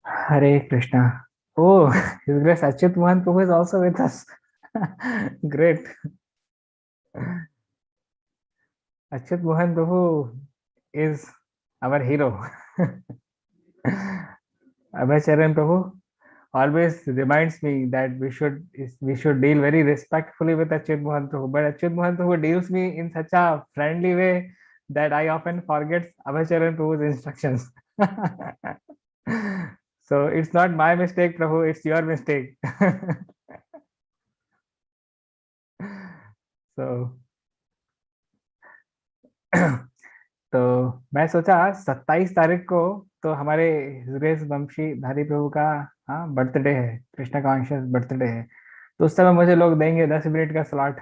Hare Krishna. Oh, His Grace Achyut Mohan Prabhu is also with us. Great. Achyut Mohan Prabhu is our hero. Abhay Charan Prabhu always reminds me that we should deal very respectfully with Achyut Mohan Prabhu. But Achyut Mohan Prabhu deals me in such a friendly way that I often forget Abhay Charan Prabhu's instructions. So it's not my mistake, Prabhu, it's your mistake. So तो मैं सोचा 27 तारीख को तो हमारे हिजरेश वंशीधारी प्रभु का हाँ birthday है, कृष्णा कॉन्शियस बर्थडे है। तो उस समय मुझे लोग देंगे 10 मिनट का स्लॉट।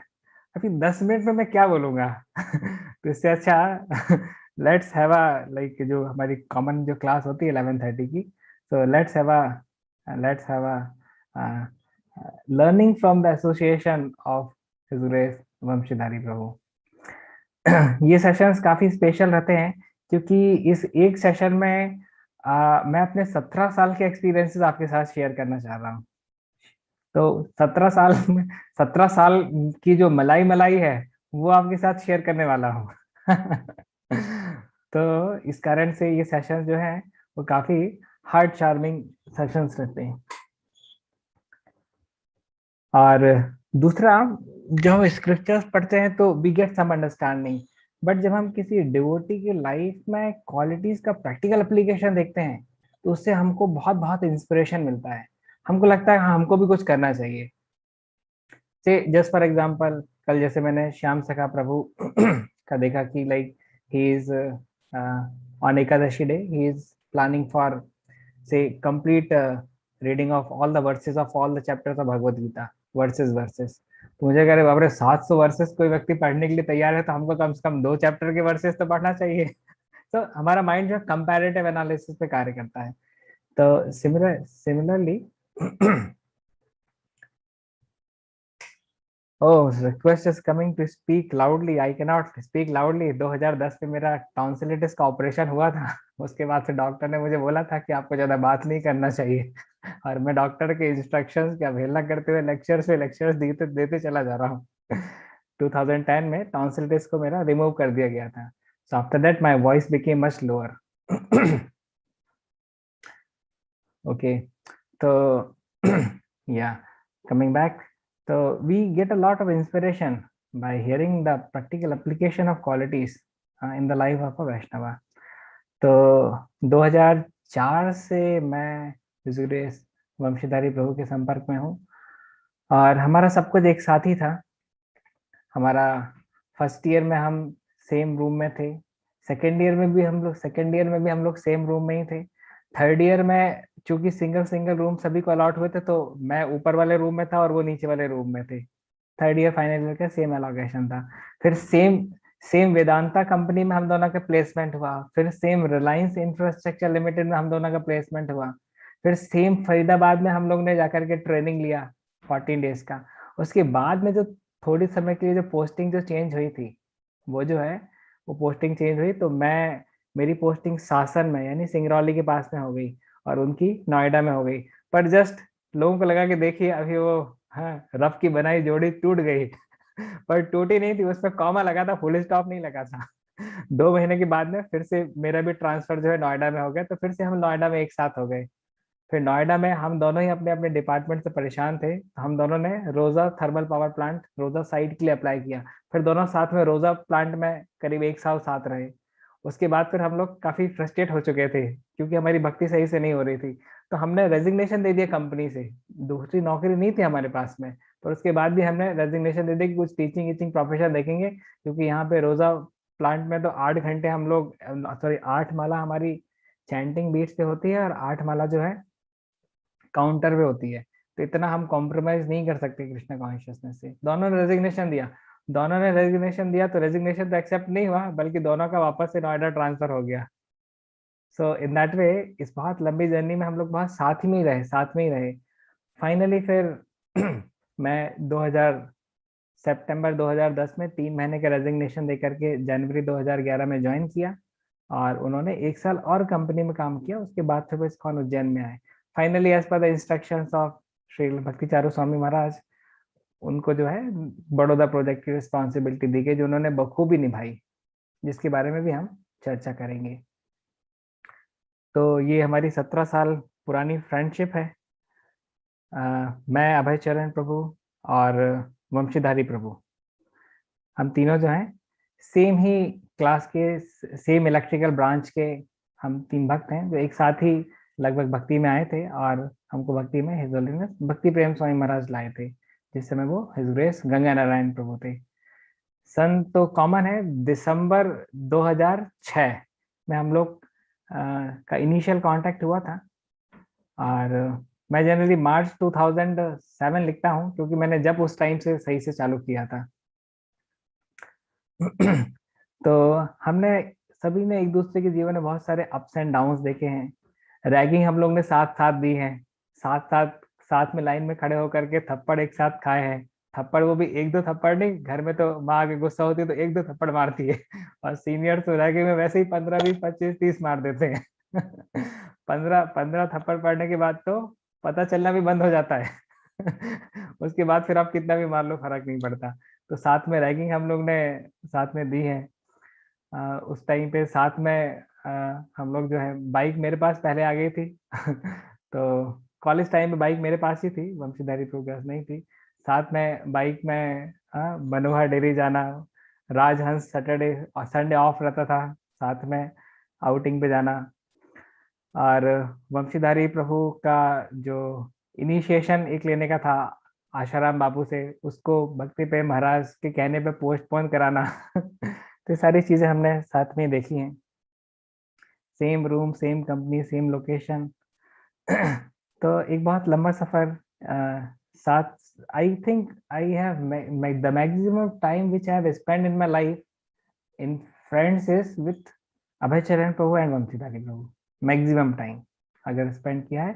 अभी 10 मिनट में मैं क्या बोलूंगा? तो इससे अच्छा लेट्स हैव अ लाइक जो हमारी कॉमन जो क्लास होती है 11:30 की, so let's have a learning from the association of his grace Vanshidhari Prabhu. ये सेशंस काफी स्पेशल रहते हैं क्योंकि इस एक सेशन में मैं अपने 17 साल के एक्सपीरियंसेस आपके साथ शेयर करना चाह रहा हूँ। तो 17 साल में 17 साल की जो मलाई मलाई है वो आपके साथ शेयर करने वाला हूँ। तो इस कारण से ये सेशन जो है वो काफी हार्ट चार्मिंग सेशंस रहते हैं। और दूसरा, जब हम स्क्रिप्चर्स पढ़ते हैं तो we get some understanding, but जब हम किसी डिवोटी की लाइफ में क्वालिटीज का प्रैक्टिकल एप्लीकेशन देखते हैं तो उससे हमको बहुत बहुत इंस्पिरेशन मिलता है। हमको लगता है हाँ हमको भी कुछ करना चाहिए। से जस्ट फॉर एग्जांपल, कल जैसे मैंने श्याम सखा प्रभु का देखा कि like he is on Ekadashi day he is planning for say complete reading of all the verses of all the chapters of Bhagavad Gita, verses verses. तो मुझे कह रहे बाप रे 700 वर्सेस कोई व्यक्ति पढ़ने के लिए तैयार है तो हमको कम से कम 2 चैप्टर के वर्सेस तो पढ़ना चाहिए। तो हमारा माइंड जो कंपैरेटिव एनालिसिस पे कार्य करता है। तो similarly Oh, request is coming to speak loudly. I cannot speak loudly. 2010 में मेरा टॉन्सिलिटिस का ऑपरेशन हुआ था। उसके बाद से डॉक्टर ने मुझे बोला था कि आपको ज्यादा बात नहीं करना चाहिए। और मैं डॉक्टर के इंस्ट्रक्शंस की अवहेलना करते हुए लेक्चर्स पे लेक्चर्स देते देते चला जा रहा हूँ। 2010 में टॉन्सिलिटिस को मेरा रिमूव कर दिया गया था। So after that my voice became much lower. Okay, so yeah, coming back, so we get a lot of inspiration by hearing the practical application of qualities in the life of a Vaishnava. तो 2004 से मैं ऋषिकेश वंशीधारी प्रभु के संपर्क में हूँ और हमारा सब कुछ एक साथ ही था। हमारा फर्स्ट ईयर में हम सेम रूम में थे, सेकेंड ईयर में भी हम लोग सेम रूम में ही थे। थर्ड ईयर में चूंकि सिंगल सिंगल रूम सभी को अलॉट हुए थे तो मैं ऊपर वाले रूम में था और वो नीचे वाले रूम में थे। थर्ड ईयर फाइनल ईयर का सेम एलोकेशन था। फिर सेम सेम वेदांता कंपनी में हम दोनों का प्लेसमेंट हुआ। फिर सेम रिलायंस इंफ्रास्ट्रक्चर लिमिटेड में हम दोनों का प्लेसमेंट हुआ। फिर सेम फरीदाबाद में हम लोग ने जाकर के ट्रेनिंग लिया 14 डेज का। उसके बाद में जो थोड़ी समय के लिए जो पोस्टिंग जो चेंज हुई थी वो जो है वो पोस्टिंग चेंज हुई तो मैं मेरी पोस्टिंग सासन में यानी सिंगरौली के पास में हो गई और उनकी नोएडा में हो गई। पर जस्ट लोगों को लगा कि देखिए अभी वो हाँ रफ की बनाई जोड़ी टूट गई। पर टूटी नहीं थी, उसमें कॉमा लगा था, फुल स्टॉप नहीं लगा था। 2 महीने के बाद में फिर से मेरा भी ट्रांसफर जो है नोएडा में हो गया तो फिर से हम नोएडा में एक साथ हो गए। फिर नोएडा में हम दोनों ही अपने अपने डिपार्टमेंट से परेशान थे तो हम दोनों ने रोजा थर्मल पावर प्लांट रोजा साइट के लिए अप्लाई किया। फिर दोनों साथ में रोजा प्लांट में करीब 1 साल साथ रहे। उसके बाद फिर हम लोग काफी फ्रस्ट्रेट हो चुके थे क्योंकि हमारी भक्ति सही से नहीं हो रही थी। तो हमने रेजिग्नेशन दे दिया कंपनी से। दूसरी नौकरी नहीं थी हमारे पास में, पर उसके बाद भी हमने रेजिग्नेशन दे दिया कि कुछ टीचिंग वीचिंग प्रोफेशन देखेंगे क्योंकि यहाँ पे रोजा प्लांट में तो 8 घंटे हम लोग सॉरी 8 माला हमारी चैंटिंग बीट्स पे होती है और 8 माला जो है काउंटर पे होती है। तो इतना हम कॉम्प्रोमाइज नहीं कर सकते कृष्ण कॉन्शियसनेस से। दोनों ने रेजिग्नेशन दिया तो रेजिग्नेशन तो एक्सेप्ट नहीं हुआ बल्कि दोनों का वापस से नोएडा ट्रांसफर हो गया। सो इन दैट वे इस बहुत लंबी जर्नी में हम लोग बहुत साथ में ही रहे। फाइनली फिर मैं 2000 सितंबर 2010 में 3 महीने का रेजिग्नेशन दे करके जनवरी 2011 में ज्वाइन किया। और उन्होंने 1 साल और कंपनी में काम किया, उसके बाद फिर वो इस्कॉन उज्जैन में आए। Finally as per the instructions of Shri Bhakti Charu Swami Maharaj, उनको जो है बड़ौदा प्रोजेक्ट की रिस्पॉन्सिबिलिटी दी गई, जो उन्होंने बखूबी निभाई, जिसके बारे में भी हम चर्चा करेंगे। तो ये हमारी 17 साल पुरानी फ्रेंडशिप है। मैं अभय चरण प्रभु और वंशीधारी प्रभु, हम तीनों जो हैं सेम ही क्लास के, सेम इलेक्ट्रिकल ब्रांच के हम 3 भक्त हैं, जो एक साथ ही लगभग भक्ति में आए थे, और हमको भक्ति में हिज होलीनेस भक्ति प्रेम स्वामी महाराज लाए थे, जिस समय वो हिज ग्रेस गंगा नारायण प्रभु थे। सन तो कॉमन है, दिसंबर 2006 में हम लोग का इनिशियल कांटेक्ट हुआ था, और मैं जनरली मार्च 2007 लिखता हूँ, क्योंकि मैंने जब उस टाइम से सही से चालू किया था। तो हमने सभी ने एक दूसरे के जीवन में बहुत सारे अप्स एंड डाउन्स देखे हैं। रैगिंग हम लोग ने साथ साथ दी है, साथ साथ साथ में लाइन में खड़े होकर के थप्पड़ एक साथ खाए हैं। थप्पड़ वो भी 1-2 थप्पड़ नहीं, घर में तो माँ आगे गुस्सा होती है तो 1-2 थप्पड़ मारती है, और सीनियर तो रैगिंग में वैसे ही 15-20-25-30 मार देते हैं। 15 थप्पड़ पड़ने के बाद तो पता चलना भी बंद हो जाता है। उसके बाद फिर आप कितना भी मार लो, फर्क नहीं पड़ता। तो साथ में रैगिंग हम लोग ने साथ में दी है। उस टाइम पे साथ में हम लोग जो है, बाइक मेरे पास पहले आ गई थी। तो कॉलेज टाइम में बाइक मेरे पास ही थी, वंशीधारी प्रोग्रेस नहीं थी। साथ में बाइक में मनोहर डेयरी जाना, राजहंस सैटरडे और संडे ऑफ रहता था, साथ में आउटिंग पे जाना। और वंशीधारी प्रभु का जो इनिशिएशन एक लेने का था आशाराम बाबू से, उसको भक्ति पे महाराज के कहने पे पोस्टपोन कराना। तो सारी चीजें हमने साथ में देखी हैं। Same room, same company, same location. तो एक बहुत लंबा सफर साथ। I think I have the maximum time which I have spend in my life in friends is with Abhay Charan Prabhu and Vanshidhari Prabhu. Maximum time अगर स्पेंड किया है,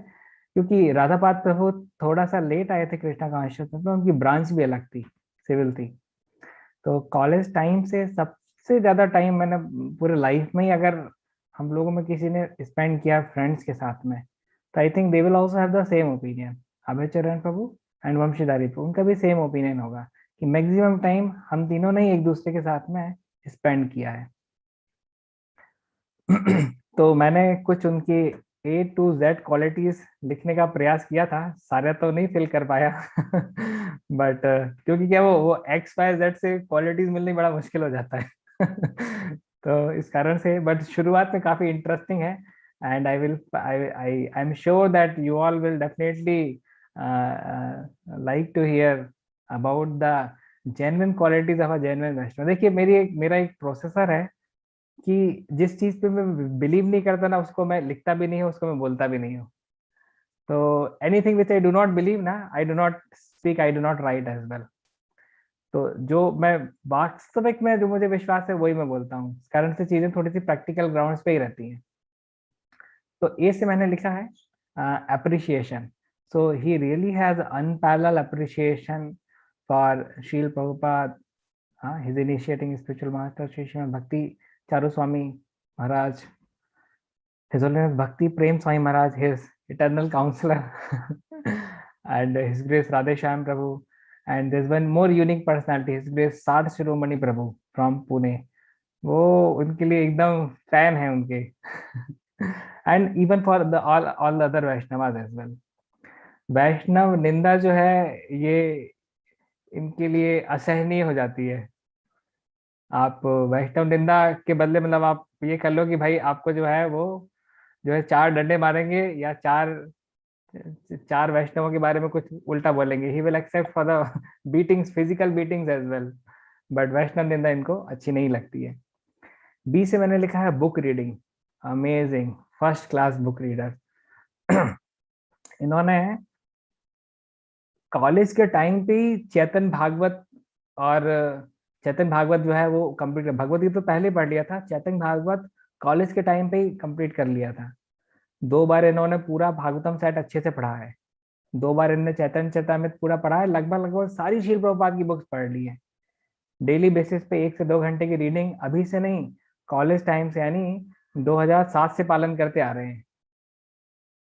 क्योंकि राधापाद प्रभु थोड़ा सा लेट आए थे कृष्णा कॉन्शियस में, तो उनकी ब्रांच भी अलग थी, सिविल थी। तो कॉलेज टाइम से सबसे ज्यादा टाइम मैंने पूरे लाइफ में ही अगर हम लोगों में किसी ने स्पेंड किया फ्रेंड्स के साथ में, तो I think they will also have the same opinion. Abhay Charan Prabhu and Vanshidhari प्रभु, उनका भी सेम ओपिनियन होगा कि मैक्सिमम टाइम हम तीनों ने एक दूसरे के साथ में स्पेंड किया है। तो मैंने कुछ उनकी A to Z क्वालिटीज लिखने का प्रयास किया था, सारे तो नहीं फिल कर पाया। बट क्योंकि क्या वो XYZ से क्वालिटीज मिलनी बड़ा मुश्किल हो जाता है। तो इस कारण से, बट शुरुआत में काफी इंटरेस्टिंग है, and I am sure that you all will definitely like to hear about the genuine qualities of a genuine Vaishnava. देखिए मेरा एक प्रोसेसर है कि जिस चीज पे मैं बिलीव नहीं करता ना, उसको मैं लिखता भी नहीं हूँ, उसको मैं बोलता भी नहीं हूँ। तो anything which I do not believe ना, I do not speak, I do not write as well. तो जो मैं वास्तविक में जो मुझे विश्वास है वही मैं बोलता हूँ, इस कारण से चीजें थोड़ी सी प्रैक्टिकल ग्राउंड्स पे ही रहती हैं। तो ए से मैंने लिखा है appreciation. So he really has unparalleled appreciation for Srila Prabhupada, his initiating spiritual master Shri Srimad Bhakti Charu Swami Maharaj, His Holiness Bhakti Prem Swami Maharaj, his eternal counselor, and His Grace Radheshyam Prabhu. And there's one more unique personality, His Grace Sadh Shiromani Prabhu from Pune. वो उनके लिए एकदम fan है उनके। And even for the all other Vaishnavas as well. Vaishnava निंदा जो है ये इनके लिए असहनीय हो जाती है। आप वैष्णव निंदा के बदले मतलब आप ये कर लो कि भाई आपको जो है वो जो है 4 डंडे मारेंगे, या चार चार वैष्णवों के बारे में कुछ उल्टा बोलेंगे, he will accept for the beatings, physical beatings as well. But Vaishnava निंदा इनको अच्छी नहीं लगती है। बी से मैंने लिखा है book reading, amazing, first class book reader. इन्होंने कॉलेज के टाइम पे ही चेतन भागवत, और चेतन भागवत जो है वो कंप्लीट, भगवत गीता तो पहले पढ़ लिया था, चेतन भागवत कॉलेज के टाइम पे ही कंप्लीट कर लिया था। 2 बार इन्होंने पूरा भागवतम सेट अच्छे से पढ़ा है। 2 बार इन्होंने चैतन्य चरितामृत पूरा पढ़ा है, लगभग लगभग सारी शील प्रभुपाद की बुक्स पढ़ ली है। डेली बेसिस पे 1 से 2 घंटे की रीडिंग, अभी से नहीं, कॉलेज टाइम से, यानी 2007 से पालन करते आ रहे हैं।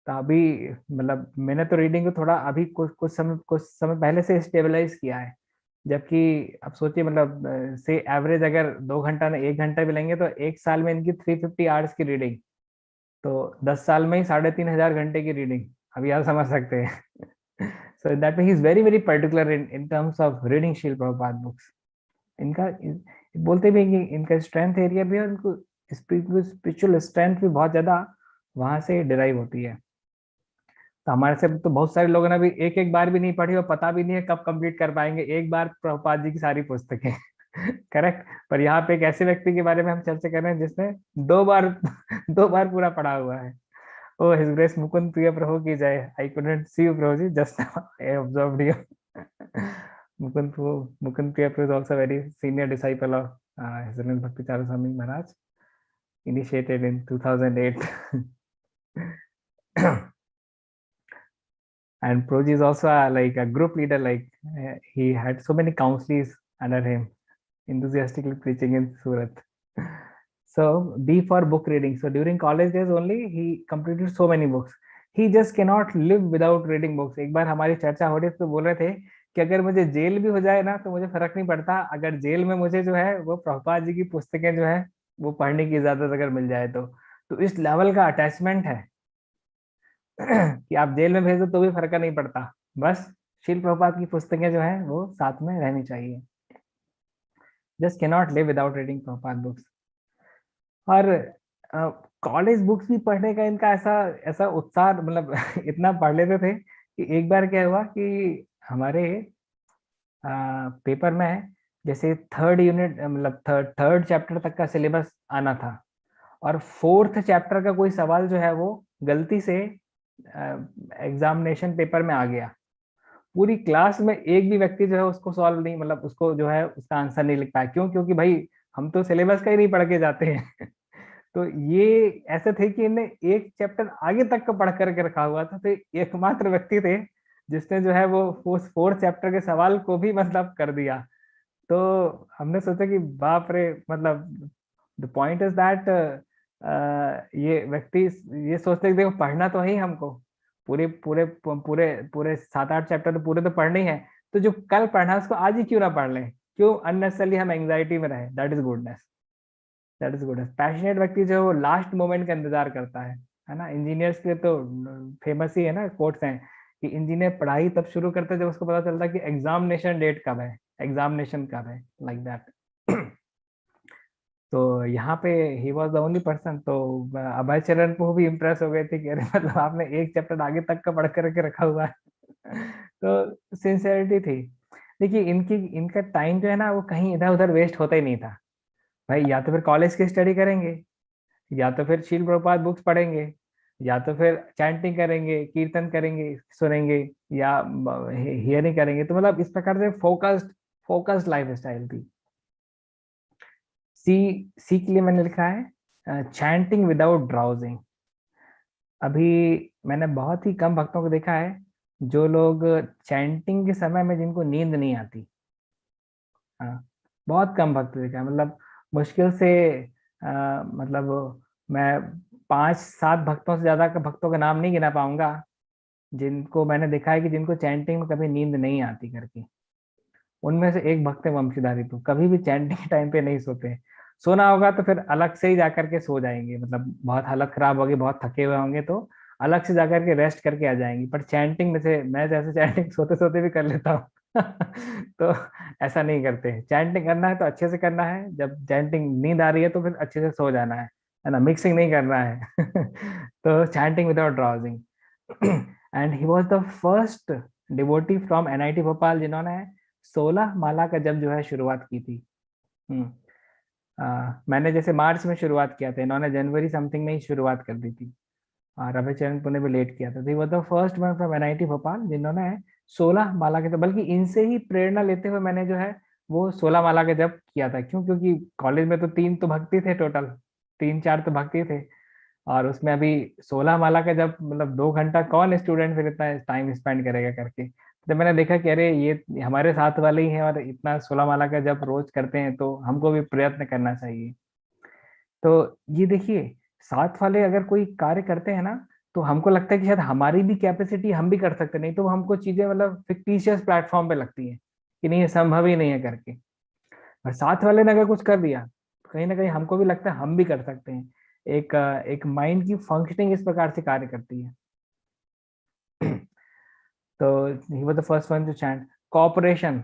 तो अभी मतलब मैंने तो रीडिंग को थोड़ा अभी कुछ समय पहले से स्टेबलाइज किया है। जबकि अब सोचिए मतलब से एवरेज अगर 2 घंटा ना 1 घंटा भी लेंगे तो एक साल में इनकी 350 आवर्स की रीडिंग, तो 10 साल में ही 3,500 घंटे की रीडिंग। अभी आप समझ सकते हैं। So that he is very very particular in terms of reading शील प्रभुपाद बुक्स। इनका बोलते भी हैं कि इनका स्ट्रेंथ एरिया भी है, उनको स्पिरिचुअल स्ट्रेंथ भी बहुत ज्यादा वहां से डिराइव होती है। तो हमारे से तो बहुत सारे लोगों ने भी एक एक बार भी नहीं पढ़ी और पता भी नहीं है कब कंप्लीट कर पाएंगे एक बार प्रभुपाद जी की सारी पुस्तकें। करेक्ट। पर यहाँ पे एक ऐसे व्यक्ति के बारे में हम चर्चा कर रहे हैं जिसने 2 बार 2 बार पूरा पढ़ा हुआ है। ओ हिज ग्रेस मुकुंद प्रिय प्रभु की जय। I couldn't see you Prabhu ji, just I observed you. Mukund Priya Prabhu is also very senior disciple of his grace Bhakti Charu Swami Maharaj, initiated in 2008. And Proji is also like a group leader, like he had so many counsellors under him, enthusiastically preaching in Surat. So B for book reading. So during college days only he completed so many books. He just cannot live without reading books. एक बार हमारी चर्चा हो रही थी तो बोल रहे थे कि अगर मुझे जेल भी हो जाए ना तो मुझे फर्क नहीं पड़ता, अगर जेल में मुझे जो है वो प्रभुपाद जी की पुस्तकें जो है वो पढ़ने की इजाजत अगर मिल जाए तो इस लेवल का अटैचमेंट है कि आप जेल में भेज दो तो भी फर्क नहीं पड़ता, बस शील प्रभुपाद की पुस्तकें जो है वो साथ में रहनी चाहिए। Just cannot live without reading Prabhupada books. और कॉलेज बुक्स भी पढ़ने का इनका ऐसा ऐसा उत्साह, मतलब इतना पढ़ लेते थे कि एक बार क्या हुआ कि हमारे पेपर में जैसे थर्ड यूनिट मतलब थर्ड चैप्टर तक का सिलेबस आना था और फोर्थ चैप्टर का कोई सवाल जो है वो गलती से एग्जामिनेशन पेपर में आ गया। पूरी क्लास में एक भी व्यक्ति जो है उसको सॉल्व नहीं, मतलब उसको जो है उसका आंसर नहीं लिख पाया। क्यों? क्योंकि भाई हम तो सिलेबस का ही नहीं पढ़ के जाते हैं। तो ये ऐसे थे कि इन्हें एक चैप्टर आगे तक का पढ़ करके रखा हुआ था, तो एकमात्र व्यक्ति थे जिसने जो है वो फोर्थ चैप्टर के सवाल को भी मतलब कर दिया। तो हमने सोचा कि बाप रे, मतलब द पॉइंट इज दैट ये व्यक्ति ये सोचते कि देखो पढ़ना तो है ही हमको, पूरे पूरे पूरे पूरे 7-8 चैप्टर तो पूरे तो पढ़ने ही है, तो जो कल पढ़ना है उसको आज ही क्यों ना पढ़ लें, क्यों अननेसेसरली हम एंग्जाइटी में रहे। That is goodness, that is goodness. Passionate व्यक्ति जो है वो लास्ट मोमेंट का इंतजार करता है ना। इंजीनियर्स के तो फेमस ही है ना कोट्स हैं कि इंजीनियर पढ़ाई तब शुरू करते हैं जब उसको पता चलता है कि एग्जामिनेशन डेट कब है, एग्जामिनेशन कब है, लाइक दैट। तो यहाँ पे ही वॉज द ओनली पर्सन। तो अभय चरण को भी इम्प्रेस हो गए थे कि अरे मतलब आपने एक चैप्टर आगे तक का पढ़ करके रखा हुआ है। तो सिंसियरिटी थी। देखिए इनका टाइम जो है ना वो कहीं इधर उधर वेस्ट होता ही नहीं था भाई। या तो फिर कॉलेज की स्टडी करेंगे, या तो फिर शील प्रभुपाद बुक्स पढ़ेंगे, या तो फिर चैंटिंग करेंगे, कीर्तन करेंगे, सुनेंगे, या हियरिंग करेंगे। तो मतलब इस प्रकार से फोकस्ड फोकस्ड लाइफ स्टाइल थी। सी सी के लिए मैंने लिखा है चैंटिंग विदाउट ड्राउजिंग। अभी मैंने बहुत ही कम भक्तों को देखा है जो लोग चैंटिंग के समय में जिनको नींद नहीं आती। हाँ, बहुत कम भक्त देखा है। मतलब मुश्किल से मतलब मैं 5-7 भक्तों से ज्यादा भक्तों का नाम नहीं गिना पाऊंगा जिनको मैंने देखा है कि जिनको चैंटिंग में कभी नींद नहीं आती करके। उनमें से एक भक्त है वंशीधारी, तो कभी भी चैंटिंग के टाइम पे नहीं सोते। सोना होगा तो फिर अलग से ही जाकर के सो जाएंगे, मतलब बहुत हालत खराब होगी, बहुत थके हुए होंगे तो अलग से जाकर के रेस्ट करके आ जाएंगे। पर चैंटिंग में से मैं जैसे चैंटिंग सोते सोते भी कर लेता हूँ। तो ऐसा नहीं करते। चैंटिंग करना है तो अच्छे से करना है, जब चैंटिंग नींद आ रही है तो फिर अच्छे से सो जाना है ना, मिक्सिंग नहीं करना है। तो chanting without drowsing. And he was the first devotee from NIT Bhopal जिन्होंने 16 माला का जप जो है शुरुआत की थी। हम्म। मैंने जैसे मार्च में शुरुआत किया था, इन्होंने जनवरी समथिंग में ही शुरुआत कर दी थी। रविचरण पुणे भी लेट किया था। वो the first one from NIT Bhopal जिन्होंने 16 माला के, तो बल्कि इनसे ही प्रेरणा लेते हुए मैंने जो है वो 16 माला का जप किया था। क्यों? क्योंकि कॉलेज में तो 3 तो भक्ति थे टोटल, 3-4 तो भक्ति थे, और उसमें अभी 16 माला का जब मतलब 2 घंटा कौन स्टूडेंट फिर इतना टाइम स्पेंड करेगा करके। तो मैंने देखा कि अरे ये हमारे साथ वाले ही हैं और इतना 16 माला का जब रोज करते हैं तो हमको भी प्रयत्न करना चाहिए। तो ये देखिए साथ वाले अगर कोई कार्य करते हैं ना, तो हमको लगता है कि शायद हमारी भी कैपेसिटी, हम भी कर सकते हैं, नहीं तो हमको चीजें मतलब फिक्टिशियस प्लेटफॉर्म पे लगती है कि नहीं ये संभव ही नहीं है करके। और साथ वाले ने अगर कुछ कर दिया तो कहीं ना कहीं हमको भी लगता है हम भी कर सकते हैं। एक माइंड की फंक्शनिंग इस प्रकार से कार्य करती है। तो he was the first one to chant corporation.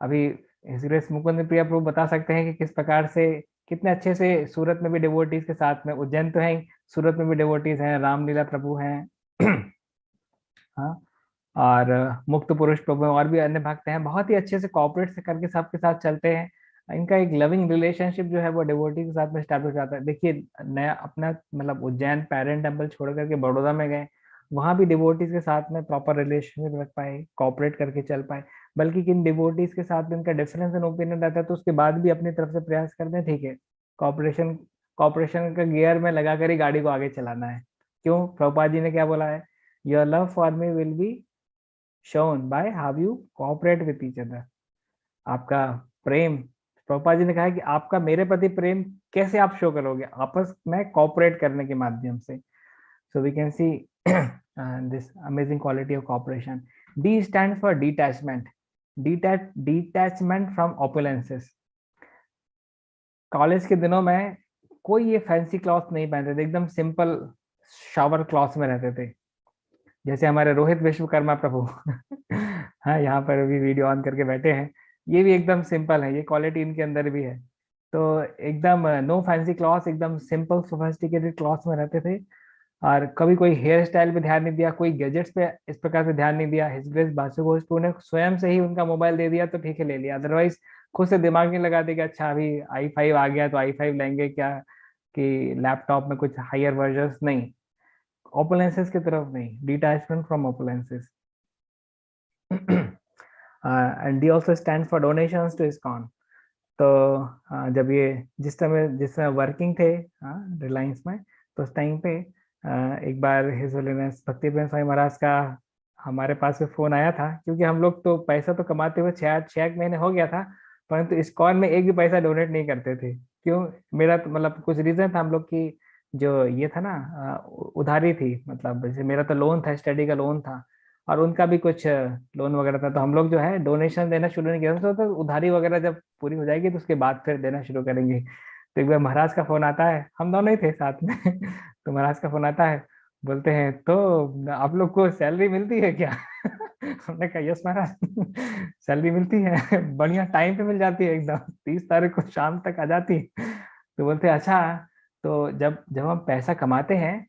अभी हिज ग्रेस मुकुंद प्रिया प्रभु बता सकते हैं कि किस प्रकार से, कितने अच्छे से सूरत में भी डिवोटीज के साथ में, उज्जैन तो है, सूरत में भी डिवोटीज हैं, रामलीला प्रभु हैं। हाँ, और मुक्त पुरुष प्रभु हैं, और भी अन्य भक्त हैं, बहुत ही अच्छे से कॉपरेट से करके सबके साथ चलते हैं। इनका एक लविंग रिलेशनशिप जो है वो डिवोटी के साथ में स्टैब्लिश जाता है। देखिए, नया अपना मतलब उज्जैन पेरेंट टेम्पल छोड़ करके बड़ौदा में गए, वहां भी डिवोटीज के साथ में प्रॉपर रिलेशनशिप रख पाए, कॉपरेट करके चल पाए। बल्कि किन डिवोटीज के साथ भी उनका डिफरेंस इन ओपिनियन रहता है तो उसके बाद भी अपनी तरफ से प्रयास करते हैं, ठीक है, कॉपरेशन कॉपरेशन का गियर में लगा कर ही गाड़ी को आगे चलाना है। क्यों, प्रभुपाद जी ने क्या बोला है, your love for me will be shown by how you cooperate with each other। आपका प्रेम, प्रभुपाद जी ने कहा है कि आपका मेरे प्रति प्रेम कैसे आप शो करोगे, आपस में कॉपरेट करने के माध्यम से। So we can see this amazing quality of cooperation. D stands for detachment. Detachment from opulences. College के दिनों में कोई ये फैंसी क्लॉथ नहीं पहनते थे, एकदम सिंपल शावर क्लॉथ में रहते थे, जैसे हमारे रोहित विश्वकर्मा प्रभु। हाँ, यहाँ पर भी वीडियो ऑन करके बैठे हैं, ये भी एकदम सिंपल है, ये क्वालिटी इनके अंदर भी है। तो एकदम नो फैंसी क्लॉथ, एकदम सिंपल सोफिस्टिकेटेड क्लॉथ में रहते थे। और कभी कोई हेयर स्टाइल पे ध्यान नहीं दिया, कोई गैजेट्स पे इस प्रकार से ध्यान नहीं दिया। हिज ग्रेस बासु घोष ने स्वयं से ही उनका मोबाइल दे दिया तो ठीक है ले लिया, अदरवाइज खुद से दिमाग नहीं लगा देगा अच्छा अभी i5 आ गया तो i5 लेंगे क्या, कि लैपटॉप में कुछ हायर वर्जन नहीं, ओपुलेंसेस की तरफ नहीं, detachment from opulences. And D also stand for donations to ISKCON. तो जब ये जिस समय वर्किंग थे रिलायंस में, तो उस टाइम पे एक बार हिज होलीनेस भक्ति प्रेम स्वामी महाराज का हमारे पास में फोन आया था, क्योंकि हम लोग तो पैसा तो कमाते हुए 6 महीने हो गया था, परंतु इस्कॉन में एक भी पैसा डोनेट नहीं करते थे। क्यों, मेरा तो मतलब कुछ रीजन था हम लोग की, जो ये था ना उधारी थी, मतलब जैसे मेरा तो लोन था, स्टडी का लोन था, और उनका भी कुछ लोन वगैरह था, तो हम लोग जो है डोनेशन देना शुरू नहीं किया था, तो उधारी वगैरह जब पूरी हो जाएगी तो उसके बाद फिर देना शुरू करेंगे। तो एक बार महाराज का फोन आता है, हम दोनों ही थे साथ में। तो महाराज का फोन आता है, बोलते हैं तो आप लोग को सैलरी मिलती है क्या? हमने कहा यस महाराज, सैलरी मिलती है, बढ़िया टाइम पे मिल जाती है, एकदम 30 तारीख को शाम तक आ जाती है। तो बोलते हैं अच्छा, तो जब जब हम पैसा कमाते हैं,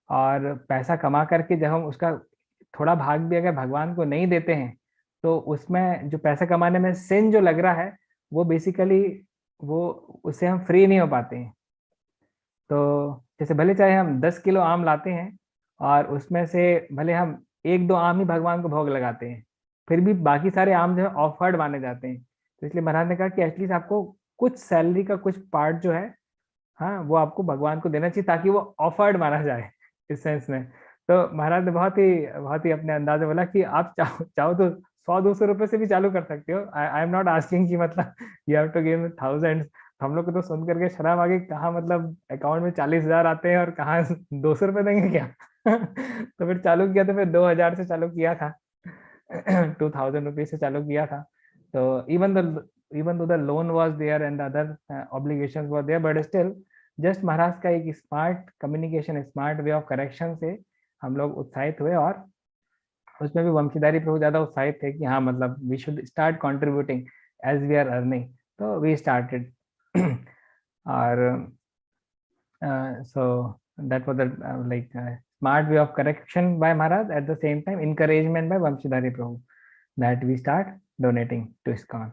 और पैसा कमा करके जब हम उसका थोड़ा भाग भी अगर भगवान को नहीं देते हैं, तो उसमें जो पैसा कमाने में सिन जो लग रहा है, वो बेसिकली वो उससे हम फ्री नहीं हो पाते हैं। तो जैसे भले चाहे हम 10 किलो आम लाते हैं, और उसमें से भले हम एक दो आम ही भगवान को भोग लगाते हैं, फिर भी बाकी सारे आम जो है ऑफर्ड माने जाते हैं। तो इसलिए महाराज ने कहा कि एटलीस्ट आपको कुछ सैलरी का कुछ पार्ट जो है, हाँ, वो आपको भगवान को देना चाहिए, ताकि वो ऑफर्ड माना जाए इस सेंस में। तो महाराज ने बहुत ही अपने अंदाज में बोला कि आप चाहो चाहो तो 100-200 रुपए से भी चालू कर सकते हो, आई एम नॉट आस्किंग कि मतलब you have to give me thousand. हम लोग को तो सुन करके शर्म आ गई, कहाँ मतलब अकाउंट में 40,000 आते हैं और कहाँ 200 रुपए देंगे क्या? तो फिर चालू किया, तो फिर 2,000 से चालू किया था। 2,000 रुपीज से चालू किया था। तो even though the loan was there and the other obligations were there, but still just Maharaj का एक smart communication, smart way of correction से हम लोग उत्साहित हुए, और उसमें भी वंशीधारी प्रभु ज्यादा उत्साहित थे कि हाँ मतलब we should start contributing as we are earning. तो वी स्टार्टेड। और so that was the smart way of correction by Maharaj, at the same time encouragement by Vamshidhari Prabhu, that we start donating to ISKCON।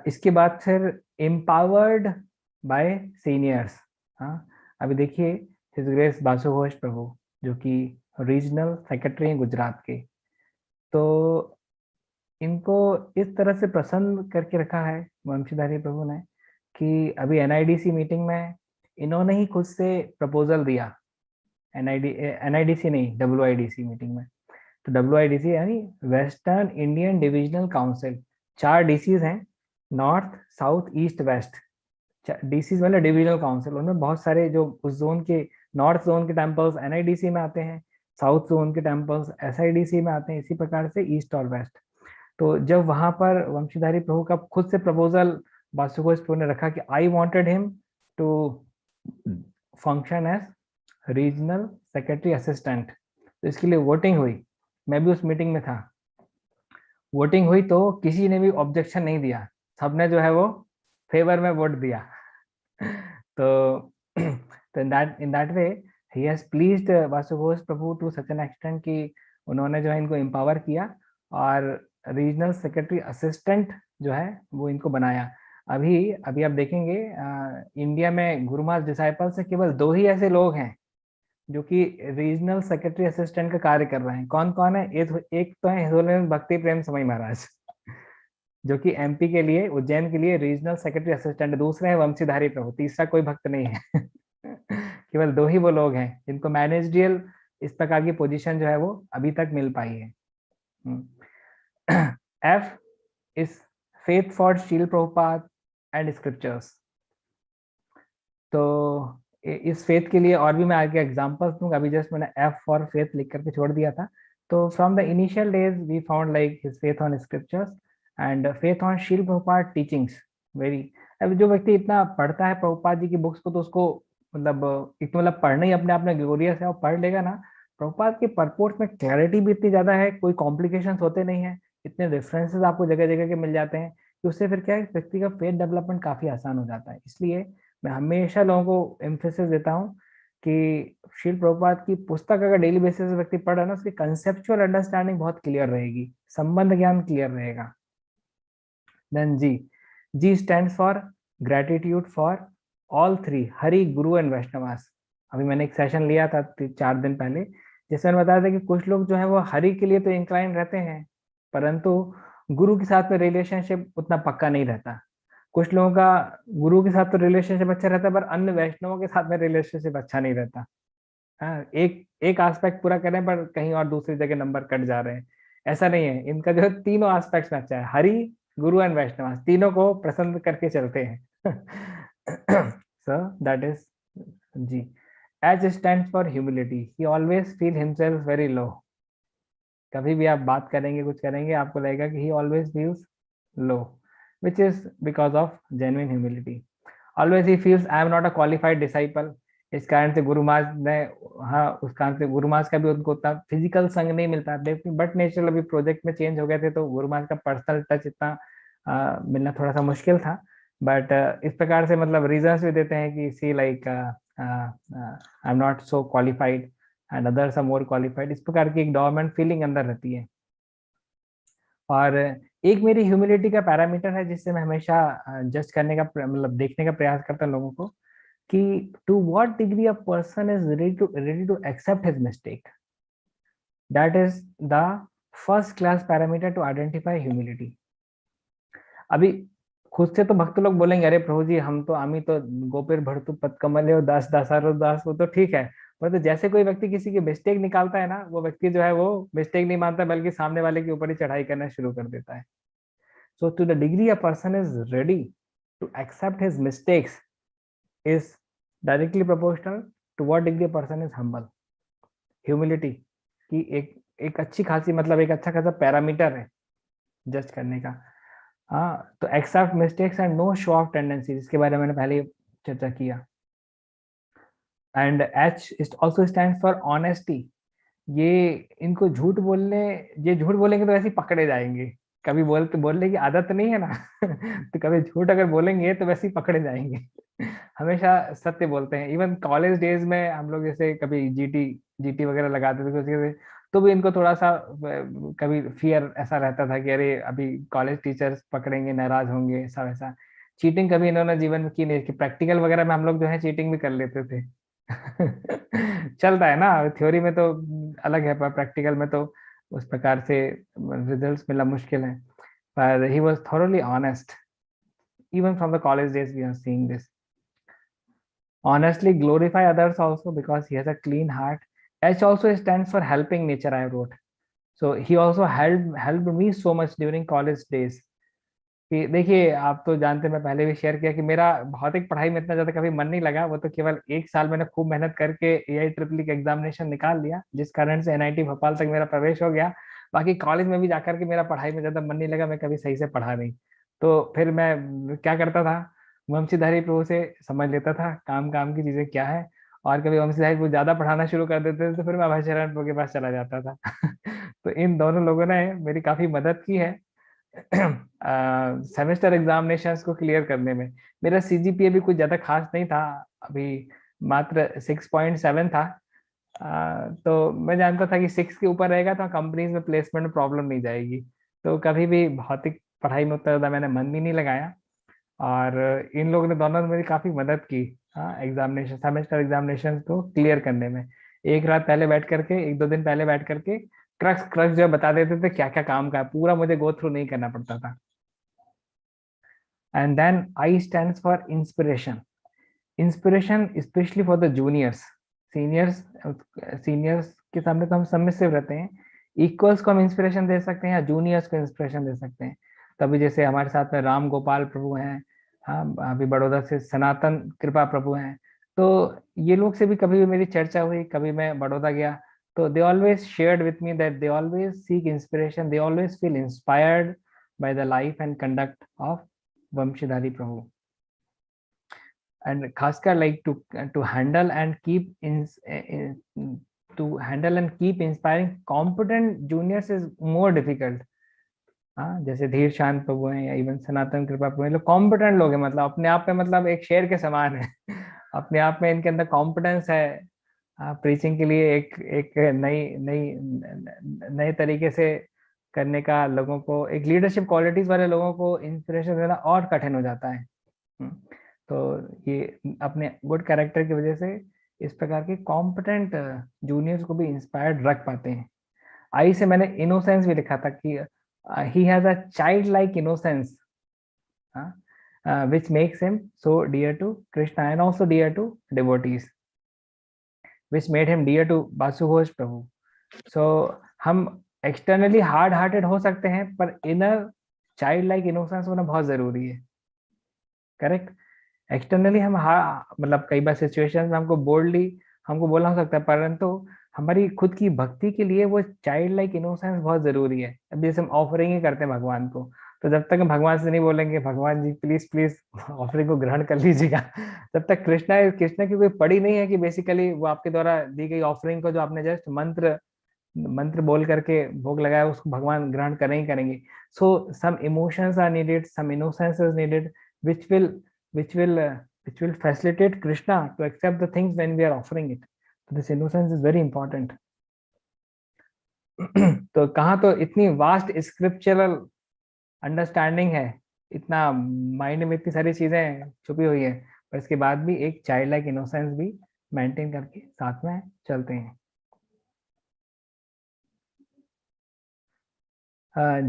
इसके बाद फिर empowered by seniors। हाँ, अभी देखिए his grace Basu Ghosh प्रभु, जो कि regional secretary हैं गुजरात के, तो इनको इस तरह से प्रसन्न करके रखा है वंशीधारी प्रभु ने, कि अभी एनआईडीसी मीटिंग में इन्होंने ही खुद से प्रपोजल दिया। एनआईडीसी नहीं, डब्ल्यूआईडीसी मीटिंग में। तो डब्ल्यूआईडीसी यानी western Indian divisional council, 4 DCs हैं, north south east west. DC मतलब डिविजनल काउंसिल, उनमें बहुत सारे जो उस जोन के, नॉर्थ जोन के टेम्पल्स एनआईडीसी में आते हैं, साउथ जोन के टेम्पल्स एसआईडीसी में आते हैं, इसी प्रकार से ईस्ट और वेस्ट। तो जब वहां पर वंशीधारी प्रभु का खुद से प्रपोजल वासुघोष प्रभु ने रखा कि I wanted him to function as regional secretary assistant, तो इसके लिए वोटिंग हुई। मैं भी उस मीटिंग में था। वोटिंग हुई तो किसी ने भी ऑब्जेक्शन नहीं दिया, सबने जो है वो फेवर में वोट दिया। तो in that way he has pleased वासुघोष Prabhu to such an extent कि उन्होंने जो है इनको एम्पावर किया और रीजनल सेक्रेटरी असिस्टेंट जो है वो इनको बनाया। अभी अभी आप देखेंगे इंडिया में गुरु महाराज डिसाइपल से केवल 2 ही ऐसे लोग हैं जो कि रीजनल सेक्रेटरी असिस्टेंट का कार्य कर रहे हैं। कौन कौन है? एक तो है हिज होलीनेस भक्ति प्रेम समई महाराज, जो कि एमपी के लिए, उज्जैन के लिए रीजनल सेक्रेटरी असिस्टेंट। दूसरे हैं वंशीधारी प्रभु, तीसरा कोई भक्त नहीं है। केवल 2 ही वो लोग हैं जिनको मैनेजरियल इस प्रकार की पोजीशन जो है वो अभी तक मिल पाई है। F is faith for Srila Prabhupada and scriptures. तो इस फेथ के लिए और भी मैं आगे एग्जांपल्स दूंगा, अभी जस्ट मैंने एफ फॉर फेथ लिख करके छोड़ दिया था। तो from the initial days we found like his faith on scriptures and faith on Srila Prabhupada teachings very. अब जो व्यक्ति इतना पढ़ता है प्रभुपाद जी की बुक्स को, तो उसको मतलब एक मतलब पढ़ना ही अपने आप में ग्लोरियस है, और पढ़ लेगा ना। प्रभुपाद के परपोर्ट में क्लैरिटी भी इतनी ज्यादा है, कोई कॉम्प्लिकेशन होते नहीं है, इतने रेफरेंसेस आपको जगह जगह के मिल जाते हैं कि उससे फिर क्या है, व्यक्ति का फेथ डेवलपमेंट काफी आसान हो जाता है। इसलिए मैं हमेशा लोगों को एम्फेसिस देता हूँ कि शील प्रभुपाद की पुस्तक अगर डेली बेसिस पे व्यक्ति पढ़ रहा है ना, उसकी कंसेप्चुअल अंडरस्टैंडिंग बहुत क्लियर रहेगी, संबंध ज्ञान क्लियर रहेगा। Then G, G stands for gratitude for all three, Hari guru and Vaishnavas. अभी मैंने एक सेशन लिया था 4 दिन पहले, जिसमें मैंने बताया था कि कुछ लोग जो है वो हरि के लिए तो इंक्लाइन रहते हैं, परंतु गुरु के साथ में रिलेशनशिप उतना पक्का नहीं रहता। कुछ लोगों का गुरु के साथ तो रिलेशनशिप अच्छा रहता है, पर अन्य वैष्णवों के साथ में रिलेशनशिप अच्छा नहीं रहता। हाँ, एक एक एस्पेक्ट पूरा कर रहे हैं पर कहीं और दूसरी जगह नंबर कट जा रहे हैं। ऐसा नहीं है, इनका जो है तीनों एस्पेक्ट्स में अच्छा है, हरि गुरु एंड वैष्णव तीनों को पसंद करके चलते हैं। So that is G. H stands for humility, he always feel himself very low. कभी भी आप बात करेंगे, कुछ करेंगे, आपको लगेगा कि ही always feels low, which is because of genuine humility. Always he feels I am not a qualified disciple. इस कारण से गुरु महाराज ने, हाँ उस कारण से गुरु महाराज का भी उनको उतना फिजिकल संग नहीं मिलता, बट नेचुरल अभी प्रोजेक्ट में चेंज हो गए थे तो गुरु महाराज का पर्सनल टच इतना मिलना थोड़ा सा मुश्किल था। बट इस प्रकार से मतलब रीजंस भी देते हैं कि see like I am not so qualified and others are more qualified, इस प्रकार की एक डोरमेंट फीलिंग अंदर रहती है। और एक मेरी ह्यूमिलिटी का पैरामीटर है जिससे मैं हमेशा जज करने का मतलब देखने का प्रयास करता हूँ लोगों को, कि to what degree a person is ready to accept his mistake. That is the first class parameter to identify humility. अभी खुद से तो भक्त लोग बोलेंगे अरे प्रभु जी हम तो आमी तो गोपेर भरतु पद कमल और दास दासारो दास, वो तो ठीक है। पर तो जैसे कोई व्यक्ति किसी की मिस्टेक निकालता है ना, वो व्यक्ति जो है वो मिस्टेक नहीं मानता बल्कि सामने वाले के ऊपर ही चढ़ाई करना शुरू कर देता है। So to the degree a person is ready to accept his mistakes is directly proportional to what degree a person is humble. Humility की एक अच्छी खासी मतलब एक अच्छा खासा पैरामीटर है जज करने का। हाँ, तो accept mistakes and no show off tendencies, इसके बारे में मैंने पहले चर्चा किया। And H also stand for honesty. ये इनको झूठ बोलने, ये झूठ बोलेंगे तो ऐसे ही पकड़े जाएंगे, कभी बोलने की आदत नहीं है ना। तो कभी झूठ अगर बोलेंगे तो वैसे ही पकड़े जाएंगे। हमेशा सत्य बोलते हैं। इवन कॉलेज डेज में हम लोग जैसे कभी जीटी जीटी वगैरह लगाते थे तो भी इनको थोड़ा सा कभी फियर ऐसा रहता था कि अरे अभी कॉलेज टीचर्स पकड़ेंगे, नाराज होंगे, ऐसा वैसा। चीटिंग कभी इन्होंने जीवन में की नहीं, कि प्रैक्टिकल वगैरह में हम लोग जो है चीटिंग भी कर लेते थे। चलता है ना, थ्योरी में तो अलग है पर प्रैक्टिकल में तो उस प्रकार से रिजल्ट्स मिलना मुश्किल है। पर he was thoroughly honest even from the college days we are seeing this. Honestly glorify others also because he has a clean heart. H also stands for helping nature, I wrote. So he also helped me so much during college days. कि देखिए, आप तो जानते हैं, मैं पहले भी share किया कि मेरा भौतिक पढ़ाई में इतना ज्यादा कभी मन नहीं लगा। वो तो केवल एक साल मैंने खूब मेहनत करके AIEEE का एग्जामिनेशन निकाल लिया, जिस कारण से NIT भोपाल तक मेरा प्रवेश हो गया। बाकी कॉलेज में भी जाकर के मेरा पढ़ाई में ज्यादा मन नहीं लगा, मैं कभी सही से पढ़ा नहीं। तो फिर मैं क्या करता था, वंशीधारी प्रभु से समझ लेता था काम काम की चीजें क्या है। और कभी वंशीधारी प्रभु ज्यादा पढ़ाना शुरू कर देते थे तो फिर मैं अभय चरण प्रभु के पास चला जाता था। तो इन दोनों लोगों ने मेरी काफी मदद की है सेमेस्टर एग्जामिनेशंस को क्लियर करने में। मेरा CGPA भी कुछ ज्यादा खास नहीं था, अभी मात्र 6.7 था। तो मैं जानता था कि 6 के ऊपर रहेगा तो कंपनीज में प्लेसमेंट में प्रॉब्लम नहीं जाएगी। तो कभी भी भौतिक पढ़ाई में उतना ज्यादा मैंने मन भी नहीं लगाया। और इन लोगों ने दोनों ने मेरी काफी मदद की, हाँ, एग्जामिनेशन, सेमेस्टर एग्जामिनेशन को क्लियर करने में। एक रात पहले बैठ करके, एक दो दिन पहले बैठ करके क्रक्स क्रक्स जो बता देते थे क्या क्या काम का है, पूरा मुझे गो थ्रू नहीं करना पड़ता था। And then I stands for inspiration. Inspiration specially for the juniors. Seniors seniors के सामने तो हम सबमिसिव रहते हैं, इक्वल्स को हम इंस्पिरेशन दे सकते हैं या जूनियर्स को इंस्पिरेशन दे सकते हैं। तभी जैसे हमारे साथ में राम गोपाल प्रभु हैं, हाँ, अभी बड़ौदा से सनातन कृपा प्रभु हैं। तो ये लोग से भी कभी भी मेरी चर्चा हुई, कभी मैं बड़ौदा गया, तो they always shared with me that they always seek inspiration, they always feel inspired by the life and conduct of Vanshidhari Prabhu. And खासकर like to handle and keep to handle and keep inspiring competent juniors is more difficult। हाँ, जैसे धीर शांत प्रभु हैं या even सनातन कृपा प्रभु हैं, लोग कॉम्पिटेंट लोग हैं, मतलब अपने आप में मतलब एक शेर के समान है। अपने आप में इनके अंदर कॉम्पिटेंस है। प्रीचिंग के लिए एक एक नई नई नए तरीके से करने का, लोगों को एक लीडरशिप क्वालिटीज वाले लोगों को इंस्पिरेशन देना और कठिन हो जाता है। तो ये अपने गुड कैरेक्टर की वजह से इस प्रकार के कॉम्पिटेंट जूनियर्स को भी इंस्पायर्ड रख पाते हैं। आई से मैंने इनोसेंस भी लिखा था कि he has a child like innocence which makes him so dear to Krishna and also dear to devotees, which made him dear to Basughos Prabhu. So हम एक्सटर्नली हार्ड हार्टेड हो सकते हैं, पर इनर चाइल्ड लाइक इनोसेंस होना बहुत जरूरी है। Correct. Externally हम मतलब कई बार सिचुएशन में हमको बोल्डली हमको बोलना हो सकता है, परंतु हमारी खुद की भक्ति के लिए वो चाइल्ड लाइक इनोसेंस बहुत जरूरी है। अब जैसे हम ऑफरिंग ही करते हैं भगवान को, तो जब तक हम भगवान से नहीं बोलेंगे भगवान जी प्लीज प्लीज ऑफरिंग को ग्रहण कर लीजिएगा, तब तक कृष्णा की कोई पड़ी नहीं है कि बेसिकली वो आपके द्वारा दी गई ऑफरिंग को, जो आपने जस्ट मंत्र मंत्र बोल करके भोग लगाया, उसको भगवान ग्रहण करें ही करेंगे। So some emotions are needed, some innocence is needed, which will which will which will facilitate Krishna to accept the things when we are offering it. So this innocence is very important। तो कहाँ तो इतनी vast scriptural understanding है, इतना mind में इतनी सारी चीजें छुपी हुई है, पर इसके बाद भी एक चाइल्ड लाइक इनोसेंस भी मेंटेन करके साथ में चलते हैं।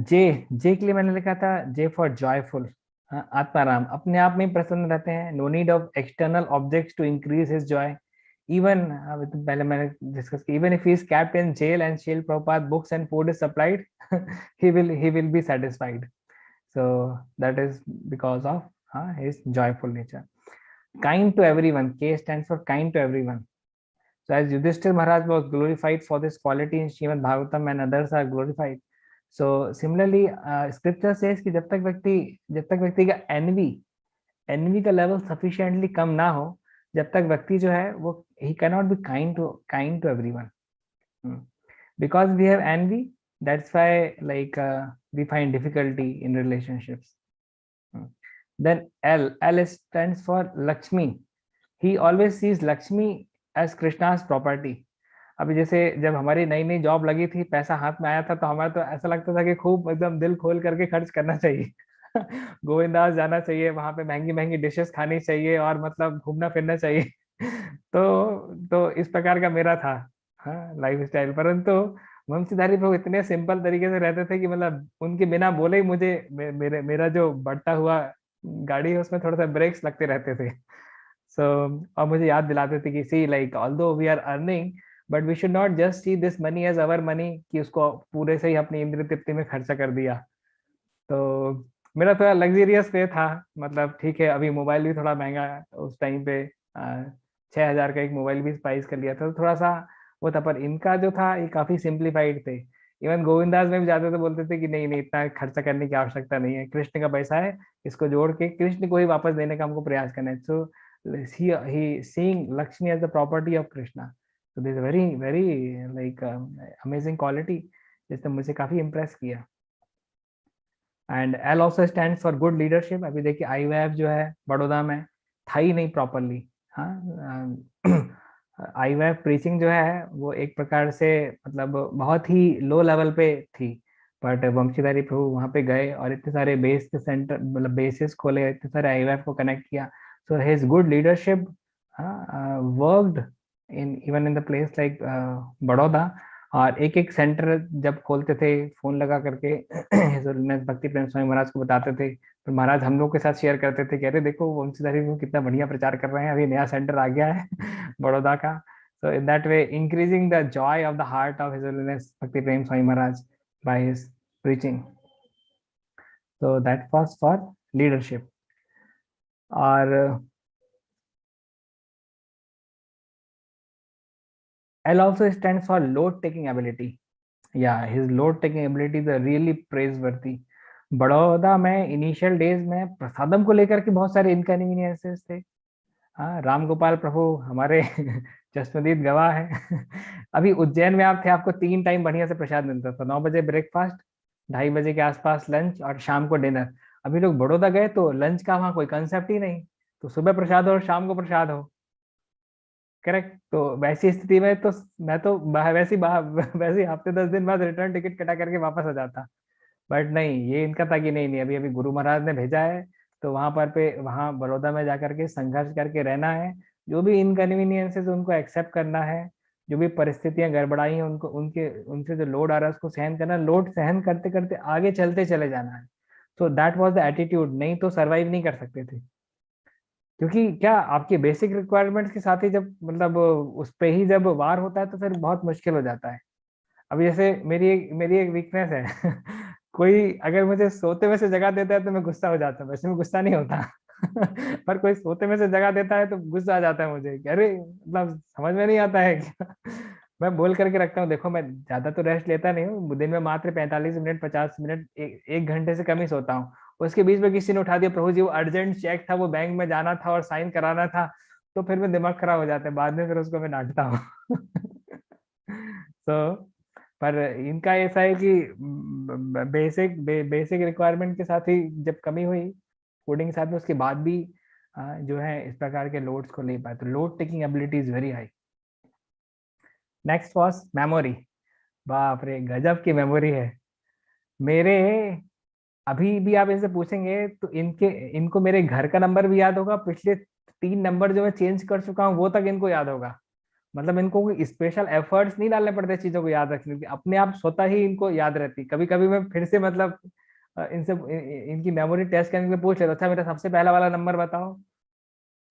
जे जे के लिए मैंने लिखा था जे फॉर जॉयफुल। आत्माराम अपने आप में प्रसन्न रहते हैं। No need of external objects to increase his joy. Even पहले मैंने डिस्कस किया, even if he is kept in jail and Srila Prabhupada books and food is supplied, he will be satisfied। So that is because of his joyful nature। Kind to everyone, K stands for kind to everyone। So as Yudhishthir Maharaj was glorified for this quality in Srimad Bhagavatam and others are glorified, so similarly scripture says कि जब तक व्यक्ति का N V का level sufficiently कम ना हो, जब तक व्यक्ति जो है वो he cannot be kind to everyone। Because we have envy, that's why like we find difficulty in relationships। Then L stands for Lakshmi। He always sees Lakshmi as Krishna's property। अभी जैसे जब हमारी नई नई जॉब लगी थी, पैसा हाथ में आया था, तो हमारा तो ऐसा लगता था कि खूब एकदम दिल खोल करके खर्च करना चाहिए। गोविंदास जाना चाहिए, वहां पे महंगी महंगी डिशेस खानी चाहिए और मतलब घूमना फिरना चाहिए। तो इस प्रकार का मेरा था, हाँ, लाइफ स्टाइल। परंतु वंशीधारी प्रभु इतने सिंपल तरीके से रहते थे कि मतलब उनके बिना बोले ही मुझे मेरा जो बढ़ता हुआ गाड़ी है उसमें थोड़ा सा ब्रेक्स लगते रहते थे। सो और मुझे याद दिलाते थे कि see like although we are earning, but we should not just see this money as our money, कि उसको पूरे से ही अपनी इंद्रिय तृप्ति में खर्चा कर दिया। तो मेरा थोड़ा लग्जरियस पे था, मतलब ठीक है, अभी मोबाइल भी थोड़ा महंगा है, उस टाइम पे 6,000 का एक मोबाइल भी स्पाइस कर लिया था, तो थोड़ा सा वो था। पर इनका जो था ये काफी सिंप्लीफाइड थे। इवन गोविंदास में भी जाते थे, बोलते थे कि नहीं नहीं, इतना खर्चा करने की आवश्यकता नहीं है, कृष्ण का पैसा है, इसको जोड़ के कृष्ण को ही वापस देने का हमको प्रयास करना है। So he seeing Lakshmi as the property of Krishna. So this very very like amazing quality, जिसने मुझे काफी इम्प्रेस किया। And L also stand for good leadership. अभी देखिए आईवैफ जो है बड़ौदा में था ही नहीं प्रॉपरली। हाँ, आईवैफ प्रीचिंग जो है वो एक प्रकार से मतलब बहुत ही लो लेवल पे थी, बट वंशीधारी प्रभु वहाँ पे गए और इतने सारे बेस के सेंटर, मतलब बेसिस खोले, इतने सारे आईवैफ को कनेक्ट किया। So his good leadership worked in even in the place like Baroda. और एक एक सेंटर जब खोलते थे फोन लगा करके हिज होलिनेस भक्ति प्रेम स्वामी महाराज को बताते थे, तो महाराज हम लोग के साथ शेयर करते थे कि अरे देखो वंशीधारी वो कितना बढ़िया प्रचार कर रहे हैं, अभी नया सेंटर आ गया है बड़ौदा का। So in that way increasing the joy of the heart of his holiness Bhakti Prem Swami Maharaj by his preaching. So that was for leadership. और L also stands for load taking ability. Yeah, his load taking ability is really praiseworthy. Baroda में initial days में प्रसादम को लेकर के बहुत सारे inconveniences थे। हाँ, राम गोपाल प्रभु हमारे चश्मदीद गवाह है। अभी उज्जैन में आप थे, आपको 3 टाइम बढ़िया से प्रसाद मिलता था, 9 बजे ब्रेकफास्ट, 2:30 बजे के आसपास लंच और शाम को डिनर। अभी लोग बड़ौदा गए तो लंच का वहाँ कोई कंसेप्ट ही नहीं, तो सुबह प्रसाद हो और शाम को प्रसाद हो। करेक्ट। तो वैसी स्थिति में तो मैं तो वैसे ही हफ्ते 10 दिन बाद रिटर्न टिकट कटा करके वापस आ जाता। बट नहीं, ये इनका था कि नहीं नहीं, अभी अभी गुरु महाराज ने भेजा है, तो वहां पर पे वहां बड़ौदा में जाकर के संघर्ष करके रहना है। जो भी इनकन्वीनियंसेस उनको एक्सेप्ट करना है, जो भी परिस्थितियां गड़बड़ाई हैं उनको, उनके उनसे जो लोड आ रहा है उसको सहन करना, लोड सहन करते करते आगे चलते चले जाना है। सो दैट वाज द एटीट्यूड, नहीं तो सरवाइव नहीं कर सकते थे। क्योंकि क्या आपकी बेसिक रिक्वायरमेंट्स के साथ ही जब मतलब उस पे ही जब वार होता है तो फिर बहुत मुश्किल हो जाता है। अब जैसे मेरी एक वीकनेस है कोई अगर मुझे सोते में से जगा देता है तो मैं गुस्सा हो जाता हूँ, वैसे मैं गुस्सा नहीं होता पर कोई सोते में से जगा देता है तो गुस्सा आ जाता है मुझे कि अरे मतलब समझ में नहीं आता है क्या। मैं बोल करके रखता हूँ, देखो मैं ज्यादा तो रेस्ट लेता नहीं हूँ, दिन में मात्र 45 मिनट 50 मिनट, एक घंटे से कम ही सोता हूँ। उसके बीच में किसी ने उठा दिया, प्रभु जी वो अर्जेंट चेक था, वो बैंक में जाना था और साइन कराना था, तो फिर मैं दिमाग खराब हो जाता है, बाद में फिर उसको मैं डांटता हूँ। तो पर इनका ऐसा है कि बेसिक रिक्वायरमेंट के साथ ही जब कमी हुई कोडिंग के साथ में, उसके बाद भी जो है इस प्रकार के लोड्स को ले पाए, तो load taking ability is very high. Next was memory. बाप रे गजब की मेमोरी है मेरे। अभी भी आप इनसे पूछेंगे तो इनको मेरे घर का नंबर भी याद होगा, पिछले 3 नंबर जो मैं चेंज कर चुका हूँ वो तक इनको याद होगा। मतलब इनको कोई स्पेशल एफर्ट्स नहीं डालने पड़ते चीजों को याद रखने के, अपने आप स्वतः ही इनको याद रहती। कभी कभी मैं फिर से मतलब इनसे इनकी मेमोरी टेस्ट करने के लिए पूछ लेता, अच्छा मेरा सबसे पहला वाला नंबर बताओ।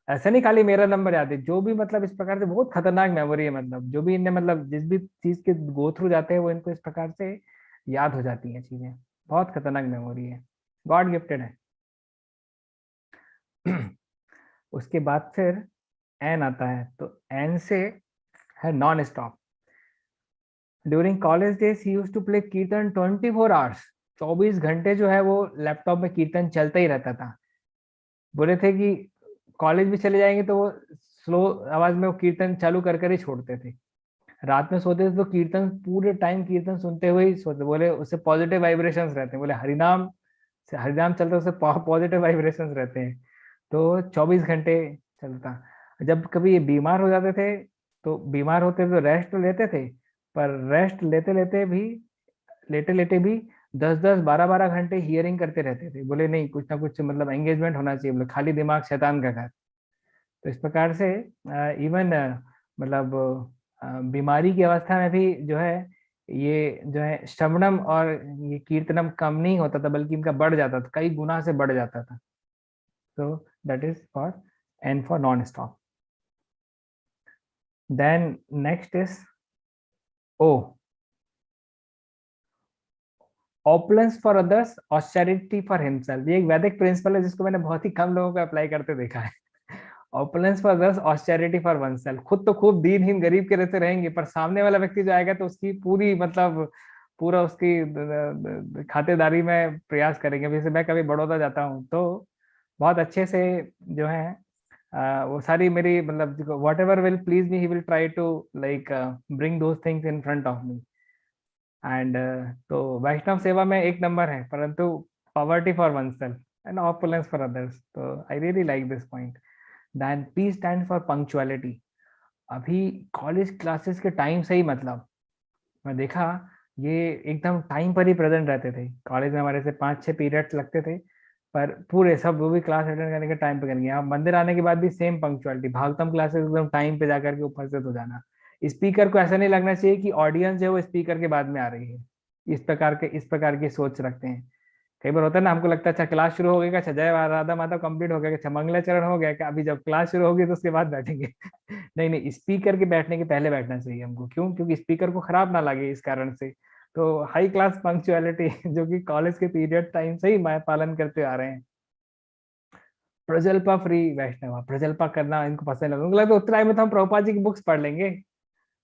ऐसा नहीं खाली मेरा नंबर याद है, जो भी मतलब इस प्रकार से बहुत खतरनाक मेमोरी है, मतलब जो भी इनने मतलब जिस भी चीज के गो थ्रू जाते हैं वो इनको इस प्रकार से याद हो जाती हैं चीजें। बहुत खतरनाक मेमोरी है, गॉड गिफ्टेड है। उसके बाद फिर एन आता है, तो एन से है non stop. During college days he used to play kirtan 24 hours. 24 घंटे जो है वो लैपटॉप में कीर्तन चलता ही रहता था। बोले थे कि कॉलेज भी चले जाएंगे तो वो स्लो आवाज में वो कीर्तन चालू कर कर ही छोड़ते थे। रात में सोते थे तो कीर्तन पूरे टाइम कीर्तन सुनते हुए ही सोते, बोले उससे पॉजिटिव वाइब्रेशंस रहते हैं, बोले हरिनाम से हरिनाम चलता है उससे पॉजिटिव वाइब्रेशंस रहते हैं। तो 24 घंटे चलता। जब कभी ये बीमार हो जाते थे तो बीमार होते थे तो रेस्ट तो लेते थे, पर रेस्ट लेते लेते भी 10-10 12-12 घंटे हियरिंग करते रहते थे। बोले नहीं, कुछ ना कुछ मतलब एंगेजमेंट होना चाहिए, बोले खाली दिमाग शैतान का घर। तो इस प्रकार से इवन मतलब बीमारी की अवस्था में भी जो है ये जो है श्रवणम और ये कीर्तनम कम नहीं होता था, बल्कि इनका बढ़ जाता था, कई गुना से बढ़ जाता था। तो that is for N for non stop. Then next is O. Opulence for others, austerity for himself. ये एक वैदिक प्रिंसिपल है जिसको मैंने बहुत ही कम लोगों को अप्लाई करते देखा है। Opulence for others, austerity for oneself. खुद तो खूब दीनहीन गरीब के रहते रहेंगे, पर सामने वाला व्यक्ति जो आएगा तो उसकी पूरी मतलब पूरा उसकी खातेदारी में प्रयास करेंगे। जैसे मैं कभी बड़ौदा जाता हूँ तो बहुत अच्छे से जो है वो सारी मेरी मतलब whatever will please me he will try to like bring those things in front of me. And तो वैष्णव सेवा में एक नंबर है, परंतु poverty for oneself and opulence for others. तो I really like this point. Then P stand for punctuality. अभी college classes के time से ही मतलब मैं देखा ये एकदम टाइम पर ही प्रेजेंट रहते थे। कॉलेज में हमारे से 5-6 पीरियड्स लगते थे, पर पूरे सब वो भी क्लास अटेंड करने के टाइम पे करेंगे। यहाँ मंदिर आने के बाद भी सेम पंक्चुअलिटी, भागतम क्लासेस एकदम टाइम पे जाकर के उपस्थित हो जाना। स्पीकर को ऐसा नहीं लगना चाहिए कि ऑडियंस जो है वो स्पीकर के बाद में आ रही है। इस प्रकार की सोच रखते हैं। कई बार होता है ना, हमको लगता है अच्छा क्लास शुरू हो गया, अच्छा जय राधा माता कंप्लीट हो गया, अच्छा मंगलाचरण हो गया, क्या अभी जब क्लास शुरू होगी तो उसके बाद बैठेंगे। नहीं नहीं, स्पीकर के बैठने के पहले बैठना चाहिए हमको। क्यों? क्योंकि स्पीकर को खराब ना लगे इस कारण से। तो हाई क्लास पंक्चुअलिटी जो कि कॉलेज के पीरियड टाइम से ही मैं पालन करते आ रहे हैं। प्रजल्पा फ्री वैष्णव, प्रजल्पा करना इनको पसंद है। उनको लगता है उत्तरायण में तो हम प्रभुपाद जी की बुक्स पढ़ लेंगे,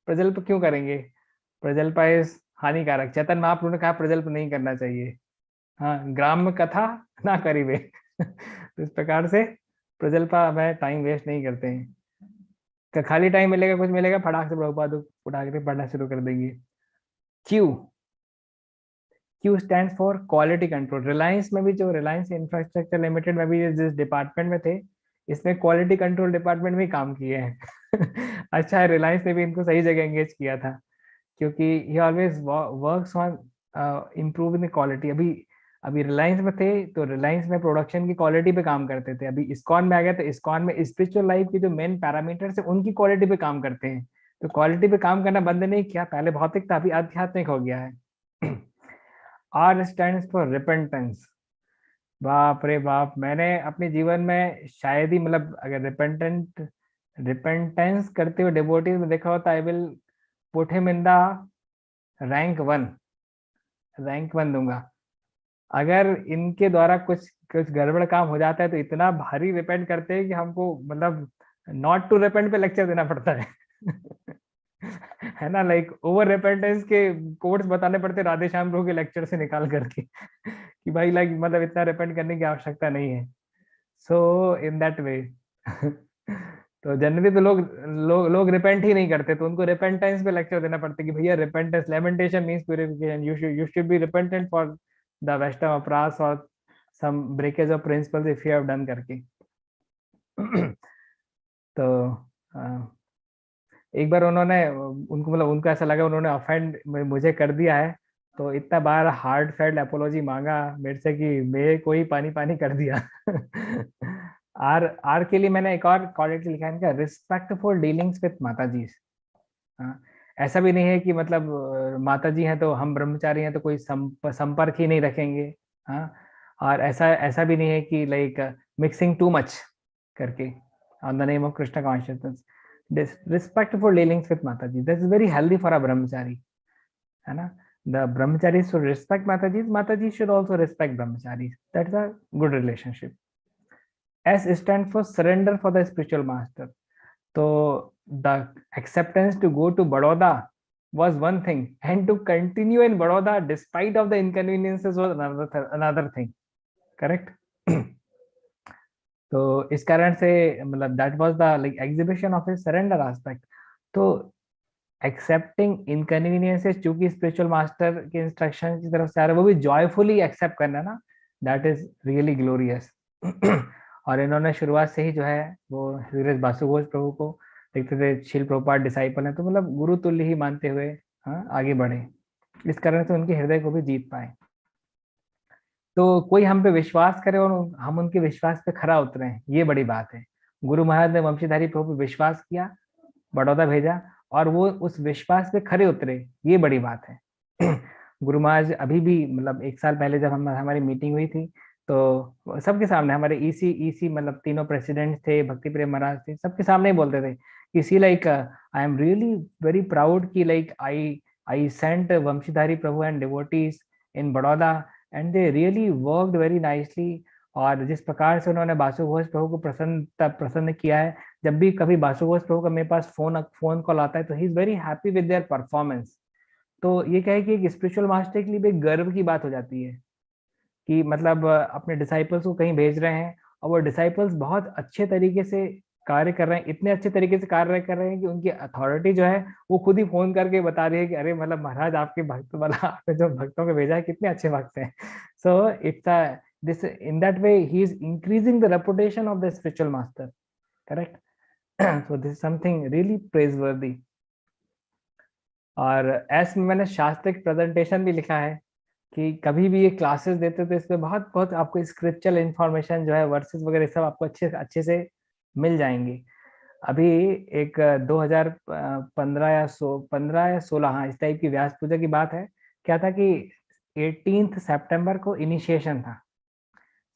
प्रजल्प क्यों करेंगे? प्रजल्पा इज हानिकारक। चैतन्य महाप्रभु ने कहा प्रजल्प नहीं करना चाहिए। हाँ, ग्राम में कथा ना करीबे। तो इस प्रकार से प्रजल्पा में टाइम वेस्ट नहीं करते हैं। खाली टाइम मिलेगा, कुछ मिलेगा, फटाक से प्रभुपाद उठा के पढ़ना शुरू कर देंगे। Q, Q stand for quality control. Reliance में भी, जो रिलायंस इंफ्रास्ट्रक्चर लिमिटेड में भी जिस डिपार्टमेंट में थे, इसमें क्वालिटी कंट्रोल डिपार्टमेंट में काम किए हैं। अच्छा है, रिलायंस ने भी इनको सही जगह एंगेज किया था, क्योंकि ही always works on improving the quality. अभी अभी रिलायंस में थे तो रिलायंस में प्रोडक्शन की क्वालिटी पे काम करते थे। अभी इस्कॉन में आ गया तो इस्कॉन में स्पिरिचुअल लाइफ के जो मेन पैरामीटर्स है उनकी क्वालिटी पे काम करते हैं। तो क्वालिटी पे काम करना बंद नहीं किया, पहले भौतिक था अभी आध्यात्मिक हो गया है। R stands for repentance. बाप रे बाप, मैंने अपने जीवन में शायद ही मतलब अगर रिपेंटेंस करते हुए डिवोटीज में देखा होता, I will put him in the rank one, rank one दूंगा। अगर इनके द्वारा कुछ कुछ गड़बड़ काम हो जाता है तो इतना भारी रिपेंट करते हैं कि हमको मतलब नॉट टू रिपेंट पे लेक्चर देना पड़ता है। है ना, लाइक ओवर रिपेंटेंस के कोड्स बताने पड़ते राधे श्याम प्रभु के लेक्चर से निकाल करके, कि भाई लाइक मतलब इतना रिपेंट करने की आवश्यकता नहीं है। सो इन दैट वे। तो जनरली तो लोग रिपेंट ही नहीं करते, तो उनको रिपेंटेंस पे लेक्चर देना पड़ता है कि भैया repentance, lamentation means purification, you should be repentant for the Vaishnava अपराध और some breakage of principles if you have done करके। तो एक बार उन्होंने उनको मतलब उनको ऐसा लगा उन्होंने ऑफेंड मुझे कर दिया है, तो इतना बार हार्ड फेल्ड अपोलॉजी मांगा मेरे से कि मेरे को ही पानी पानी कर दिया। आर आर के लिए मैंने एक और क्वालिटी लिखा है इनका, रिस्पेक्टफुल डीलिंग्स विद माता जी। हाँ, ऐसा भी नहीं है कि मतलब माता जी हैं तो हम ब्रह्मचारी हैं तो कोई संपर्क ही नहीं रखेंगे। हाँ, और ऐसा ऐसा भी नहीं है कि लाइक मिक्सिंग टू मच करके on the name of Krishna consciousness. Respectful dealings with mata ji, that is very healthy for a brahmachari, है ना। The brahmachari should respect mata ji should also respect brahmachari, that's a good relationship. S stand for surrender for the spiritual master. तो the acceptance to go to Baroda was one thing, and to continue in Baroda despite of the inconveniences was another thing. Correct? तो इस कारण से मतलब that was the like exhibition of his surrender aspect. तो accepting inconveniences, चूंकि spiritual master के instruction की तरफ से आ रहा है, वो भी जॉयफुली एक्सेप्ट करना ना, दैट इज रियली ग्लोरियस। और इन्होंने शुरुआत से ही जो है वो धीरज बासुघोष प्रभु को देखते थे, शिल प्रभुपाद डिसाइपल है तो मतलब गुरु तुल्य ही मानते हुए हाँ आगे बढ़े। इस कारण से उनके हृदय को भी जीत पाए। तो कोई हम पे विश्वास करे और हम उनके विश्वास पे खरा उतरे, ये बड़ी बात है। गुरु महाराज ने वंशीधारी प्रभु पे विश्वास किया, बड़ौदा भेजा, और वो उस विश्वास पे खरे उतरे, ये बड़ी बात है। गुरु महाराज अभी भी मतलब 1 साल पहले जब हम हमारी मीटिंग हुई थी तो सबके सामने हमारे ईसी ईसी मतलब तीनों प्रेसिडेंट थे, भक्ति प्रेम महाराज थे, सबके सामने ही बोलते थे कि see like I am really very proud कि like I sent Vanshidhari Prabhu and devotees in Baroda, and they really worked very nicely. और जिस प्रकार से उन्होंने बासु घोष प्रभु को प्रसन्न किया है, जब भी कभी बासु घोष प्रभु का मेरे पास फोन कॉल आता है तो ही is very happy with their performance. तो ये क्या है कि एक स्पिरिचुअल मास्टर के लिए भी एक गर्व की बात हो जाती है कि मतलब अपने डिसाइपल्स को कहीं भेज रहे हैं और वो डिसाइपल्स बहुत अच्छे तरीके से कार्य कर रहे हैं, इतने अच्छे तरीके से कार्य कर रहे हैं कि उनकी अथॉरिटी जो है वो खुद ही फोन करके बता रही है कि अरे मतलब महाराज आपके भक्त वाला आपने जो भक्तों को भेजा है कितने अच्छे भक्त हैं। So it's this in that way he is increasing the reputation of the spiritual master, correct? So this is something really praiseworthy. और ऐसे मैंने शास्त्रिक प्रेजेंटेशन भी लिखा है कि कभी भी ये क्लासेस देते तो इसमें बहुत बहुत आपको स्क्रिप्चुरल इंफॉर्मेशन जो है वर्सेस वगैरह सब आपको अच्छे अच्छे से मिल जाएंगे। अभी एक 2015 या 15 या 16, हाँ इस टाइप की व्यास पूजा की बात है। क्या था कि 18 सितंबर को इनिशिएशन था,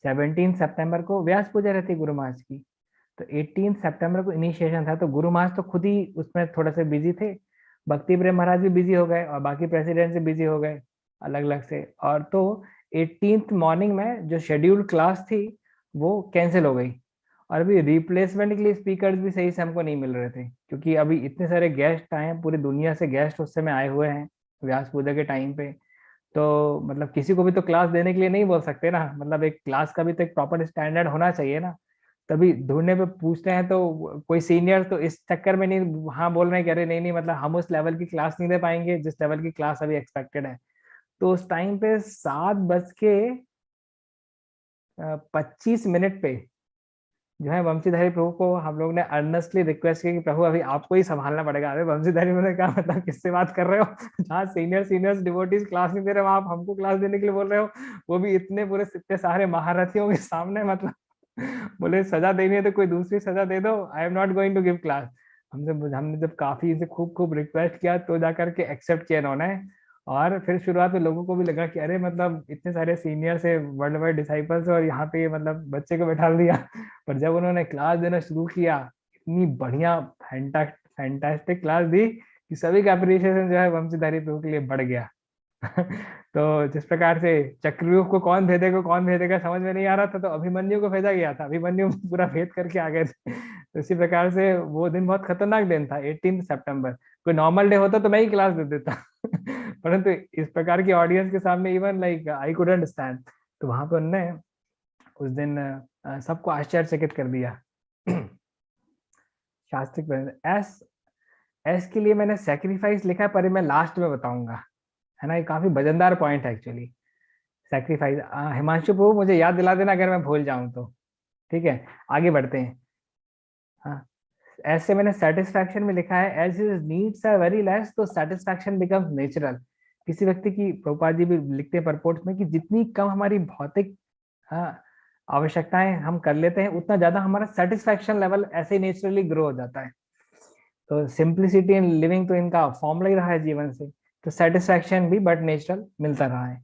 17 सितंबर को व्यास पूजा रहती गुरु महाराज की, तो 18 सितंबर को इनिशिएशन था। तो गुरु महाराज तो खुद ही उसमें थोड़ा सा बिजी थे, भक्ति प्रेम महाराज भी बिजी हो गए और बाकी प्रेसिडेंट से बिजी हो गए अलग अलग से। और तो 18th मॉर्निंग में जो शेड्यूल्ड क्लास थी वो कैंसिल हो गई, और अभी रिप्लेसमेंट के लिए स्पीकर्स भी सही से हमको नहीं मिल रहे थे, क्योंकि अभी इतने सारे गेस्ट आए हैं, पूरी दुनिया से गेस्ट उस समय आए हुए हैं व्यास पूजा के टाइम पे। तो मतलब किसी को भी तो क्लास देने के लिए नहीं बोल सकते ना, मतलब एक क्लास का भी तो एक प्रॉपर स्टैंडर्ड होना चाहिए ना। तभी ढूंढने पे पूछते हैं तो कोई सीनियर तो इस चक्कर में नहीं हाँ बोल रहे हैं कि अरे नहीं नहीं मतलब हम उस लेवल की क्लास नहीं दे पाएंगे जिस लेवल की क्लास अभी एक्सपेक्टेड है। तो उस टाइम पे 7:25 पे जो है वंशीधारी प्रभु को हम लोग ने अर्नेस्टली रिक्वेस्ट किया कि प्रभु अभी आपको ही संभालना पड़ेगा। अरे वंशीधारी ने कहा मतलब किससे बात कर रहे हो, जहाँ सीनियर्स डिवोटीज क्लास नहीं दे रहे वहां आप हमको क्लास देने के लिए बोल रहे हो, वो भी इतने पूरे इतने सारे महारथियों के सामने, मतलब बोले सजा देनी है तो कोई दूसरी सजा दे दो, I am not going to give class. हमने जब काफी इनसे खूब खूब रिक्वेस्ट किया तो जाकर के एक्सेप्ट किया इन्होंने। और फिर शुरुआत में लोगों को भी लगा कि अरे मतलब इतने सारे सीनियर से वर्ल्ड वाइड डिसाइपल्स और यहाँ पे मतलब बच्चे को बैठा दिया। पर जब उन्होंने क्लास देना शुरू किया, इतनी बढ़िया फैंटास्टिक क्लास दी कि सभी का अप्रिसिएशन जो है वंशीधारी प्रभु के लिए बढ़ गया। तो जिस प्रकार से चक्रव्यूह को कौन भेदेगा समझ में नहीं आ रहा था, तो अभिमन्यु को भेजा गया था, अभिमन्यु पूरा भेद करके आ गए थे। तो इसी प्रकार से वो दिन बहुत खतरनाक दिन था 18 सितंबर। कोई नॉर्मल डे होता तो मैं ही क्लास दे देता परंतु इस प्रकार की ऑडियंस के सामने even like I couldn't stand. तो वहां पे उन्होंने उस दिन सबको आश्चर्यचकित कर दिया। शास्त्रिक एस एस के लिए मैंने सेक्रीफाइस लिखा है, पर मैं लास्ट में बताऊंगा, है ना, ये काफी वजनदार पॉइंट है एक्चुअली सेक्रीफाइस। हिमांशु प्रभु मुझे याद दिला देना अगर मैं भूल जाऊं तो, ठीक है आगे बढ़ते हैं। हाँ, ऐसे मैंने सेटिस्फैक्शन में लिखा है as his needs are very less तो सेटिस्फैक्शन बिकम्स नेचुरल। किसी व्यक्ति की, प्रभुपाद जी भी लिखते हैं परपोर्ट्स में कि जितनी कम हमारी भौतिक आवश्यकताएं हम कर लेते हैं उतना ज्यादा हमारा सेटिस्फैक्शन लेवल ऐसे ही नेचुरली ग्रो हो जाता है। तो सिंप्लिसिटी इन लिविंग तो इनका फॉर्मूला ही रहा है जीवन से, तो सेटिस्फैक्शन भी बट नेचुरल मिलता रहा है।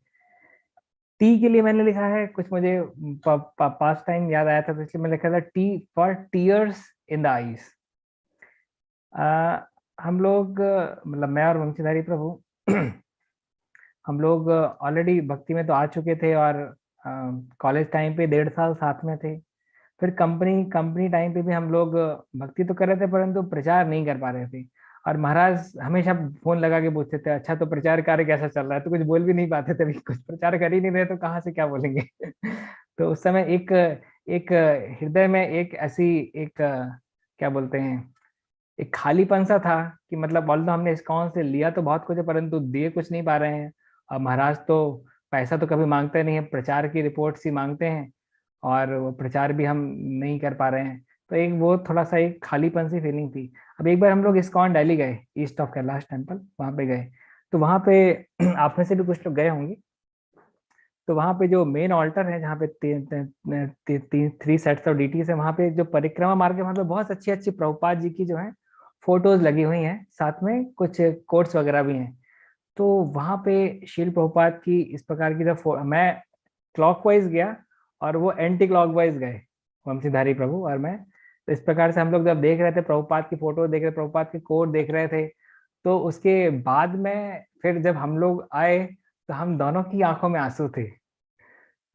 टी के लिए मैंने लिखा है कुछ मुझे पास्ट टाइम याद आया था तो इसलिए मैंने लिखा था T for tears in the eyes. हम लोग मतलब मैं और वंशीधारी प्रभु हम लोग ऑलरेडी भक्ति में तो आ चुके थे और कॉलेज टाइम पे 1.5 साल साथ में थे। फिर कंपनी टाइम पे भी हम लोग भक्ति तो कर रहे थे परंतु प्रचार नहीं कर पा रहे थे। और महाराज हमेशा फोन लगा के पूछते थे अच्छा तो प्रचार कार्य कैसा चल रहा है, तो कुछ बोल भी नहीं पाते थे, कुछ प्रचार कर ही नहीं रहे तो कहाँ से क्या बोलेंगे। तो उस समय एक एक हृदय में एक ऐसी एक क्या बोलते हैं एक खालीपन सा था कि मतलब ऑल्दो हमने इस्कॉन से लिया तो बहुत कुछ है परंतु दिए कुछ नहीं पा रहे हैं। और महाराज तो पैसा तो कभी मांगते नहीं है, प्रचार की रिपोर्ट्स ही मांगते हैं और वो प्रचार भी हम नहीं कर पा रहे हैं। तो एक वो थोड़ा सा एक खालीपन सी फीलिंग थी। अब एक बार हम लोग इस्कॉन दिल्ली गए, ईस्ट ऑफ कैलाश टेम्पल वहां पे गए। तो वहां पे आप में से भी कुछ लोग गए होंगे। तो वहां पे जो मेन ऑल्टर है जहाँ पे 3 सेट्स ऑफ डीटीज है, वहां पे जो परिक्रमा मार्ग है वहां पे बहुत अच्छी अच्छी प्रभुपाद जी की जो है फोटोज लगी हुई हैं, साथ में कुछ कोट्स वगैरह भी हैं। तो वहां पे शील प्रभुपाद की इस प्रकार की जब मैं क्लॉकवाइज गया और वो एंटी क्लॉकवाइज गए, वंशीधारी प्रभु और मैं। तो इस प्रकार से हम लोग जब देख रहे थे प्रभुपाद की फोटो देख रहे, प्रभुपाद के कोट देख रहे थे। तो उसके बाद में फिर जब हम लोग आए तो हम दोनों की आंखों में आंसू थे।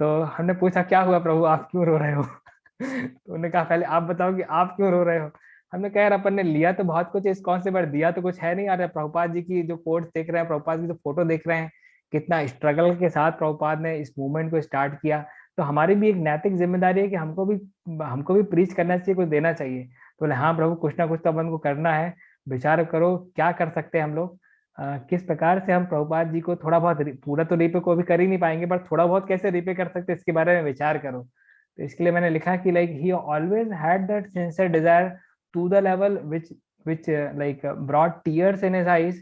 तो हमने पूछा क्या हुआ प्रभु, आप क्यों रो रहे हो? तो उन्होंने कहा पहले आप बताओ कि आप क्यों रो रहे हो। हमने कहा यार अपन ने लिया तो बहुत कुछ है, इस कौन से बार दिया तो कुछ है नहीं यार। प्रभुपाद जी की जो कोट्स देख रहे हैं, प्रभुपाद की जो फोटो देख रहे हैं, कितना स्ट्रगल के साथ प्रभुपाद ने इस मूवमेंट को स्टार्ट किया। तो हमारी भी एक नैतिक जिम्मेदारी है कि हमको भी प्रीच करना चाहिए, कुछ देना चाहिए। तो बोले हाँ प्रभु, कुछ ना कुछ तो अपन को करना है, विचार करो क्या कर सकते हैं हम लोग। किस प्रकार से हम प्रभुपाद जी को थोड़ा बहुत पूरा तो रिपे को भी कर ही नहीं पाएंगे, पर थोड़ा बहुत कैसे रिपे कर सकते हैं इसके बारे में विचार करो। तो इसके लिए मैंने लिखा कि like he always had that sincere desire to the level which like brought tears in his eyes,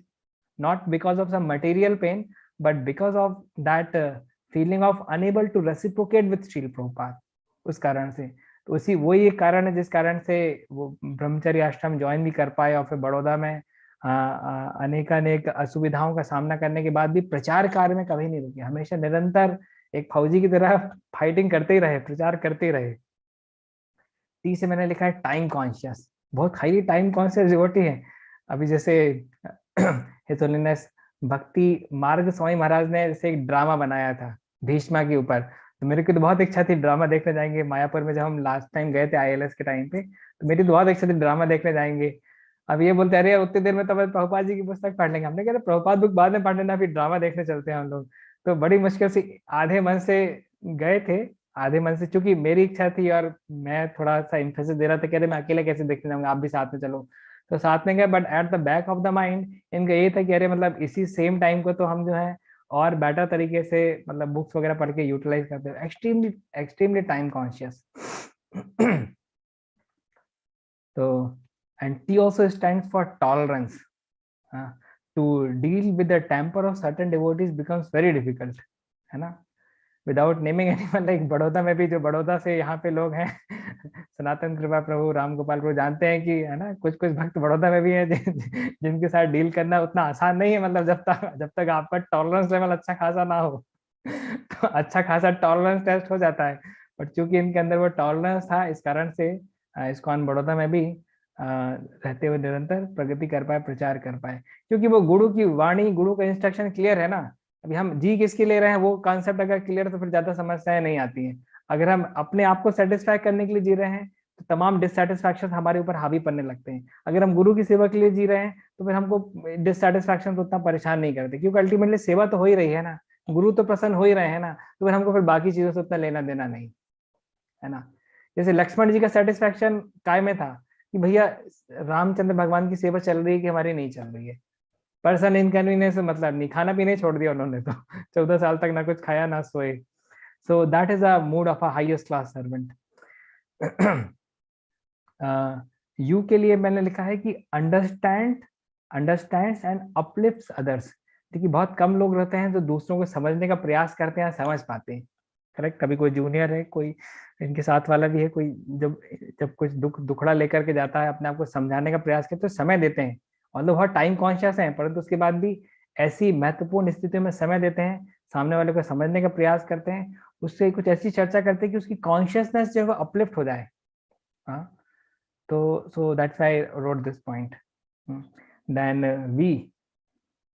not because of some material pain, but because of that feeling of unable to reciprocate with Srila Prabhupada। उस कारण से, तो उसी वही एक कारण है जिस कारण से वो ब्रह्मचर्य आश्रम ज्वाइन भी कर पाए, और फिर बड़ौदा में अनेकानेक असुविधाओं का सामना करने के बाद भी प्रचार कार्य में कभी नहीं रुके, हमेशा निरंतर एक फौजी की तरह फाइटिंग करते ही रहे, प्रचार करते ही रहे। टी से मैंने लिखा है टाइम कॉन्शियस, बहुत हाईली टाइम कॉन्शियस डिवोटी है। अभी जैसे हिज होलीनेस भक्ति मार्ग स्वामी महाराज ने जैसे एक ड्रामा बनाया था भीष्मा के ऊपर, तो मेरे की तो बहुत इच्छा थी ड्रामा देखने जाएंगे मायापुर में, जब हम लास्ट टाइम गए थे आईएलएस के टाइम पे, तो मेरी तो बहुत इच्छा थी ड्रामा देखने जाएंगे। अब ये बोलते अरे यार उतनी देर में तो अपन प्रभुपाद जी की पुस्तक पढ़ लेंगे। हमने कहा प्रभुपाद बुक बाद में पढ़ लेना, फिर ड्रामा देखने चलते हैं हम लोग। तो बड़ी मुश्किल से आधे मन से गए थे, आधे मन से, चूंकि मेरी इच्छा थी और मैं थोड़ा सा इम्फेसिस दे रहा था, कह रहे मैं अकेले कैसे देखने जाऊंगा, आप भी साथ में चलो। तो साथ में गए, but at the back of the mind इनका ये था कि अरे मतलब इसी सेम टाइम को तो हम जो है और बेटर तरीके से मतलब बुक्स वगैरह पढ़ के यूटिलाइज करते हैं, एक्सट्रीमली एक्सट्रीमली टाइम कॉन्शियस। तो and T also stands for tolerance. To deal with the temper of certain devotees becomes very difficult, है ना। Without naming anyone, like Baroda में भी जो बड़ौदा से यहाँ पे लोग हैं सनातन कृपा प्रभु राम गोपाल प्रभु जानते हैं कि है ना, कुछ कुछ भक्त बड़ौदा में भी हैं जिनके साथ डील करना उतना आसान नहीं है, मतलब जब तक आपका टॉलरेंस लेवल अच्छा खासा ना हो तो अच्छा खासा टॉलरेंस टेस्ट हो जाता है। बट चूंकि इनके अंदर वो टॉलरेंस था, इस कारण से इस्कॉन बड़ौदा में भी रहते हुए निरंतर प्रगति कर पाए, प्रचार कर पाए, क्योंकि वो गुरु की वाणी, गुरु का इंस्ट्रक्शन क्लियर है ना। अभी हम जी किसके ले रहे हैं वो कॉन्सेप्ट अगर क्लियर है तो फिर ज्यादा समस्याएं नहीं आती हैं। अगर हम अपने आप को सेटिस्फाई करने के लिए जी रहे हैं तो तमाम डिससेटिस्फैक्शन हमारे ऊपर हावी पड़ने लगते हैं। अगर हम गुरु की सेवा के लिए जी रहे हैं तो फिर हमको डिससेटिस्फैक्शन तो उतना परेशान नहीं करते, क्योंकि अल्टीमेटली सेवा तो हो ही रही है ना, गुरु तो प्रसन्न हो ही रहे हैं ना, तो फिर हमको फिर बाकी चीजों से उतना लेना देना नहीं, है ना। जैसे लक्ष्मण जी का सेटिस्फैक्शन काय में था कि भैया रामचंद्र भगवान की सेवा चल रही है कि हमारी नहीं चल रही है, पर्सन इनकन्वीनियंस से मतलब नहीं, खाना पीना ही छोड़ दिया उन्होंने तो 14 साल तक ना कुछ खाया ना सोए। सो that is a mood of a highest class servant. You के लिए मैंने लिखा है कि अंडरस्टैंड्स एंड अपलिफ्ट्स अदर्स। देखिए बहुत कम लोग रहते हैं जो दूसरों को समझने का प्रयास करते हैं, समझ पाते हैं। करेक्ट, कभी कोई जूनियर है, कोई इनके साथ वाला भी है, कोई जब जब कुछ दुखड़ा लेकर के जाता है, अपने आप को समझाने का प्रयास करते तो समय देते हैं, और लोग बहुत टाइम कॉन्शियस हैं, परंतु उसके बाद भी ऐसी महत्वपूर्ण स्थितियों में समय देते हैं, सामने वाले को समझने का प्रयास करते हैं, उससे कुछ ऐसी चर्चा करते हैं कि उसकी कॉन्शियसनेस जो है अपलिफ्ट हो जाए। हाँ, तो so that's why I wrote this point. Then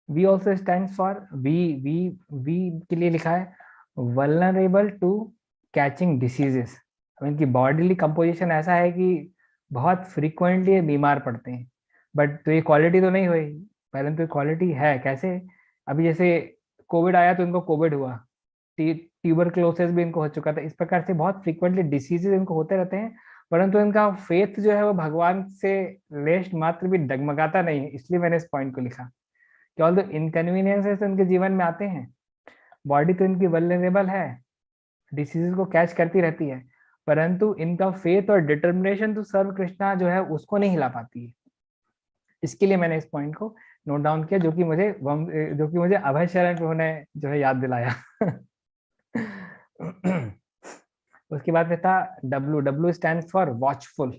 V also stands for V के लिए लिखा है vulnerable to catching diseases। अब इनकी बॉडीली कंपोजिशन ऐसा है कि बहुत फ्रीक्वेंटली बीमार पड़ते हैं, बट तो ये क्वालिटी तो नहीं हुई, परंतु क्वालिटी है कैसे। अभी जैसे कोविड आया तो इनको कोविड हुआ, ट्यूबरक्लोसिस भी इनको हो चुका था, इस प्रकार से बहुत फ्रीक्वेंटली डिसीजेज इनको होते रहते हैं, परंतु इनका फेथ जो है वो भगवान से लेश मात्र भी डगमगाता नहीं है। इसलिए मैंने इस पॉइंट को लिखा कि ऑल द इनकन्वीनियंसेस इनके जीवन में आते हैं, बॉडी तो इनकी वल्नरेबल है, डिसीजेस को कैच करती रहती है, परंतु इनका फेथ और डिटर्मिनेशन टू सर्व कृष्णा जो है उसको नहीं हिला पाती है। इसके लिए मैंने इस पॉइंट को नोट डाउन किया, जो कि मुझे अभय शरण प्रभु ने जो है याद दिलाया। उसके बाद में था W stands for watchful.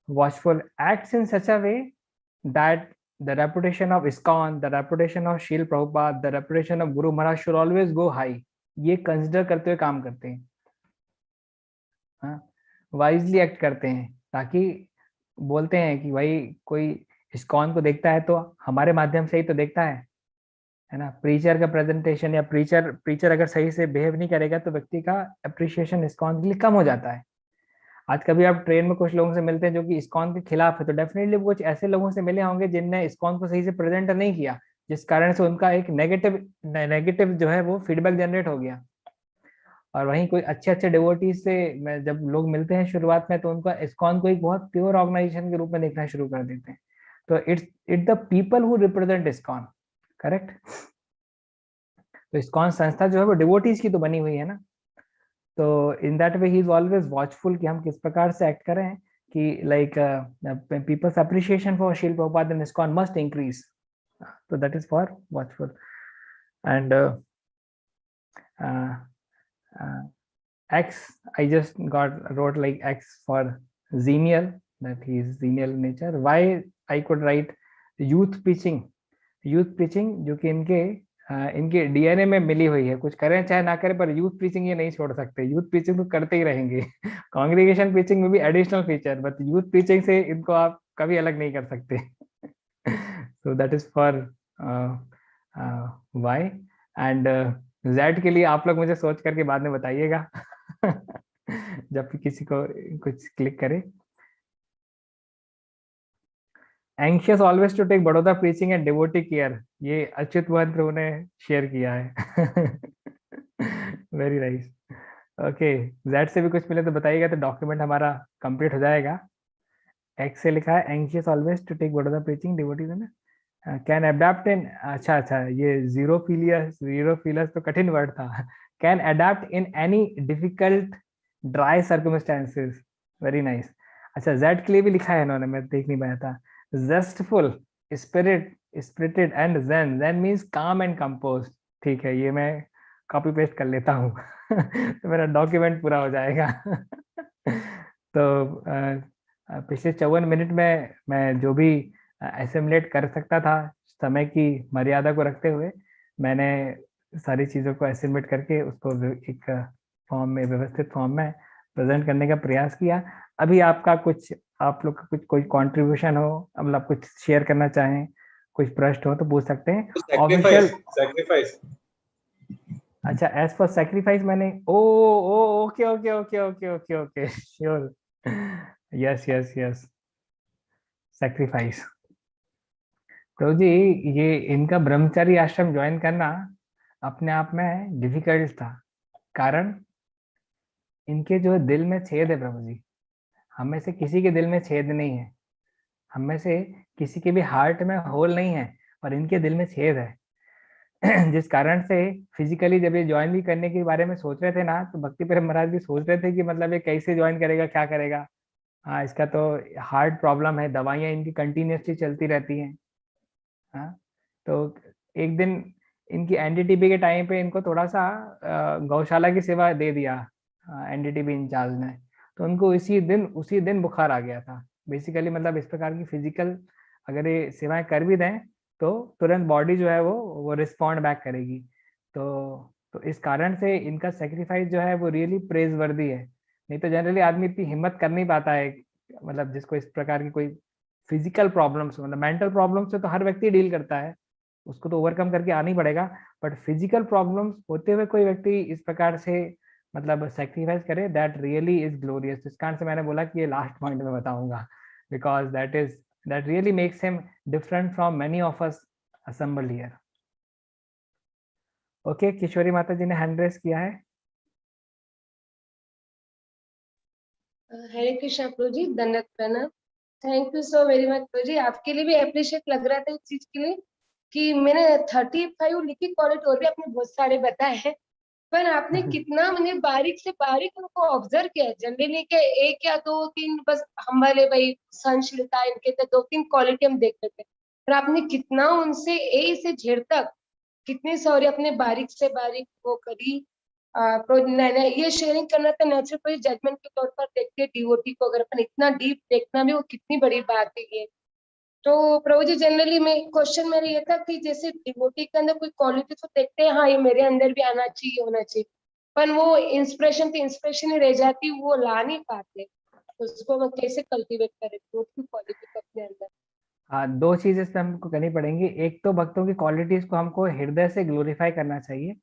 Watchful acts in such a way that the reputation of ISKCON, the reputation of Srila Prabhupada, the reputation of Guru Maharaj should always go high। ये कंसिडर करते हुए काम करते हैं, हाँ, वाइजली एक्ट करते हैं, ताकि बोलते हैं कि भाई कोई ISKCON को देखता है तो हमारे माध्यम से ही तो देखता है, है ना। प्रीचर का प्रेजेंटेशन या प्रीचर अगर सही से बिहेव नहीं करेगा तो व्यक्ति का अप्रिशिएशन इस्कॉन के लिए कम हो जाता है। आज कभी आप ट्रेन में कुछ लोगों से मिलते हैं जो कि इस्कॉन के खिलाफ है, तो डेफिनेटली वो कुछ ऐसे लोगों से मिले होंगे जिनने इस्कॉन को सही से प्रेजेंट नहीं किया, जिस कारण से उनका एक नेगेटिव नेगेटिव जो है वो फीडबैक जनरेट हो गया। और वहीं कोई अच्छे अच्छे डिवोटीज से मैं जब लोग मिलते हैं शुरुआत में, तो उनका इस्कॉन को एक बहुत प्योर ऑर्गेनाइजेशन के रूप में देखना शुरू कर देते हैं। तो it the people who represent ISKCON, correct. तो इस्कॉन संस्था जो है वो डिवोटीज की तो बनी हुई है ना। तो in that way he is always watchful कि हम किस प्रकार से एक्ट करें कि like peoples appreciation for Srila Prabhupada in ISKCON must increase. तो that is for watchful. And X, I just wrote like X for Xenial, that he is Xenial in nature. Y, I could write youth preaching जो कि इनके DNA में मिली हुई है, कुछ करें चाहे ना करें, पर यूथ प्रीचिंग ये नहीं छोड़ सकते, यूथ प्रीचिंग तो करते ही रहेंगे। कांग्रीगेशन प्रीचिंग में भी additional feature, but youth preaching से इनको आप कभी अलग नहीं कर सकते। So that is for Y. And Z के लिए आप लोग मुझे सोच करके बाद में बताइएगा जब भी किसी को कुछ क्लिक करे। Anxious always to take Baroda preaching and devotee care, ये अच्युत मोहन प्रभु ने शेयर किया है। Very nice. ओके, जेड से भी कुछ मिले तो बताइएगा, तो डॉक्यूमेंट हमारा कंप्लीट हो जाएगा। एक्स से लिखा है anxious always to take Baroda preaching devotees, है ना। कैन अडेप्ट इन, अच्छा अच्छा, ये जीरोफिलस तो कठिन वर्ड था। Can adapt in any difficult dry circumstances, very nice. अच्छा, जेड के लिए भी लिखा है इन्होंने, मैं देख नहीं पाया था। जेस्टफुल, स्पिरिटेड एंड zen मीन्स काम एंड कंपोज। ठीक है, ये मैं कॉपी पेस्ट कर लेता हूँ। तो मेरा डॉक्यूमेंट पूरा हो जाएगा। तो पिछले 54 मिनट में मैं जो भी एसिमुलेट कर सकता था समय की मर्यादा को रखते हुए, मैंने सारी चीज़ों को एसिमुलेट करके उसको एक फॉर्म में, व्यवस्थित फॉर्म में प्रेजेंट करने का प्रयास किया। अभी आपका कुछ, आप लोग का कुछ कोई कंट्रीब्यूशन हो, मतलब कुछ शेयर करना चाहें, कुछ प्रश्न हो तो पूछ सकते हैं। Official sacrifice. अच्छा, एज फॉर सैक्रिफाइस मैंने oh okay okay okay okay okay okay, sure, yes yes yes, sacrifice. तो जी, ये इनका ब्रह्मचारी आश्रम ज्वाइन करना अपने आप में डिफिकल्ट था, कारण इनके जो दिल में छेद है प्रभु जी, हम में से किसी के दिल में छेद नहीं है, हम में से किसी के भी हार्ट में होल नहीं है, पर इनके दिल में छेद है। जिस कारण से फिजिकली जब ये ज्वाइन भी करने के बारे में सोच रहे थे ना, तो भक्ति प्रेम महाराज भी सोच रहे थे कि मतलब ये कैसे ज्वाइन करेगा, क्या करेगा। हाँ, इसका तो हार्ट प्रॉब्लम है, दवाइयाँ इनकी कंटिन्यूसली चलती रहती हैं। हाँ, तो एक दिन इनकी एनडीटीबी के टाइम पे इनको थोड़ा सा गौशाला की सेवा दे दिया एनडीटीबी इंचार्ज ने, तो उनको उसी दिन बुखार आ गया था। बेसिकली मतलब इस प्रकार की फिजिकल अगर ये सेवाएं कर भी दें तो तुरंत बॉडी जो है वो रिस्पॉन्ड बैक करेगी। तो इस कारण से इनका सेक्रीफाइस जो है वो रियली प्रेज वर्दी है। नहीं तो जनरली आदमी इतनी हिम्मत कर नहीं पाता है, मतलब जिसको इस प्रकार की कोई फिजिकल प्रॉब्लम्स, मतलब मेंटल प्रॉब्लम्स से तो हर व्यक्ति डील करता है, उसको तो ओवरकम करके आना ही पड़ेगा। बट फिजिकल प्रॉब्लम्स होते हुए कोई व्यक्ति इस प्रकार से मतलब सेक्रीफाइस करे, दैट रियली इज ग्लोरियस। इस कारण से मैंने बोला कि ये लास्ट पॉइंट में बताऊंगा, because that really makes him different from many of us assembled here. Okay, Kishori Mata ji ने हैंड रेस किया है। हरे कृष्णा प्रभु जी, दंडवत प्रणाम। Thank you so very much Prabhu ji. आपके लिए भी अप्रिशिएट लग रहा था इस चीज के लिए कि मैंने 35 लिखी क्वालिटी और भी आपने बहुत सारे बताए हैं, पर आपने कितना मैंने बारीक से बारीक उनको ऑब्जर्व किया। जनरली के एक या दो तीन बस हम वाले भाई सहनशीलता इनके तो 2-3 क्वालिटी हम देख लेते हैं, पर आपने कितना उनसे ए से जेड तक कितनी सारी अपने बारीक से बारीक वो करी। ये शेयरिंग करना तो नेचुरल जजमेंट के तौर पर देखते हैं डिवोटी को, अगर अपन इतना डीप देखना भी वो कितनी बड़ी बात है ये। तो प्रभु जी जनरली मैं क्वेश्चन मेरा ये था कि जैसे डिवोटी के अंदर कोई क्वालिटी तो देखते हैं, हाँ ये मेरे अंदर भी आना चाहिए, होना चाहिए, पर वो इंस्पिरेशन तो इंस्पिरेशन ही रह जाती, वो ला नहीं पाते, तो उसको हम कैसे कल्टीवेट करें डिवोटी क्वालिटी को अपने अंदर। हाँ, दो चीजें इसमें हमको करनी पड़ेंगी। एक तो भक्तों की क्वालिटीज को हमको हृदय से ग्लोरीफाई करना चाहिए,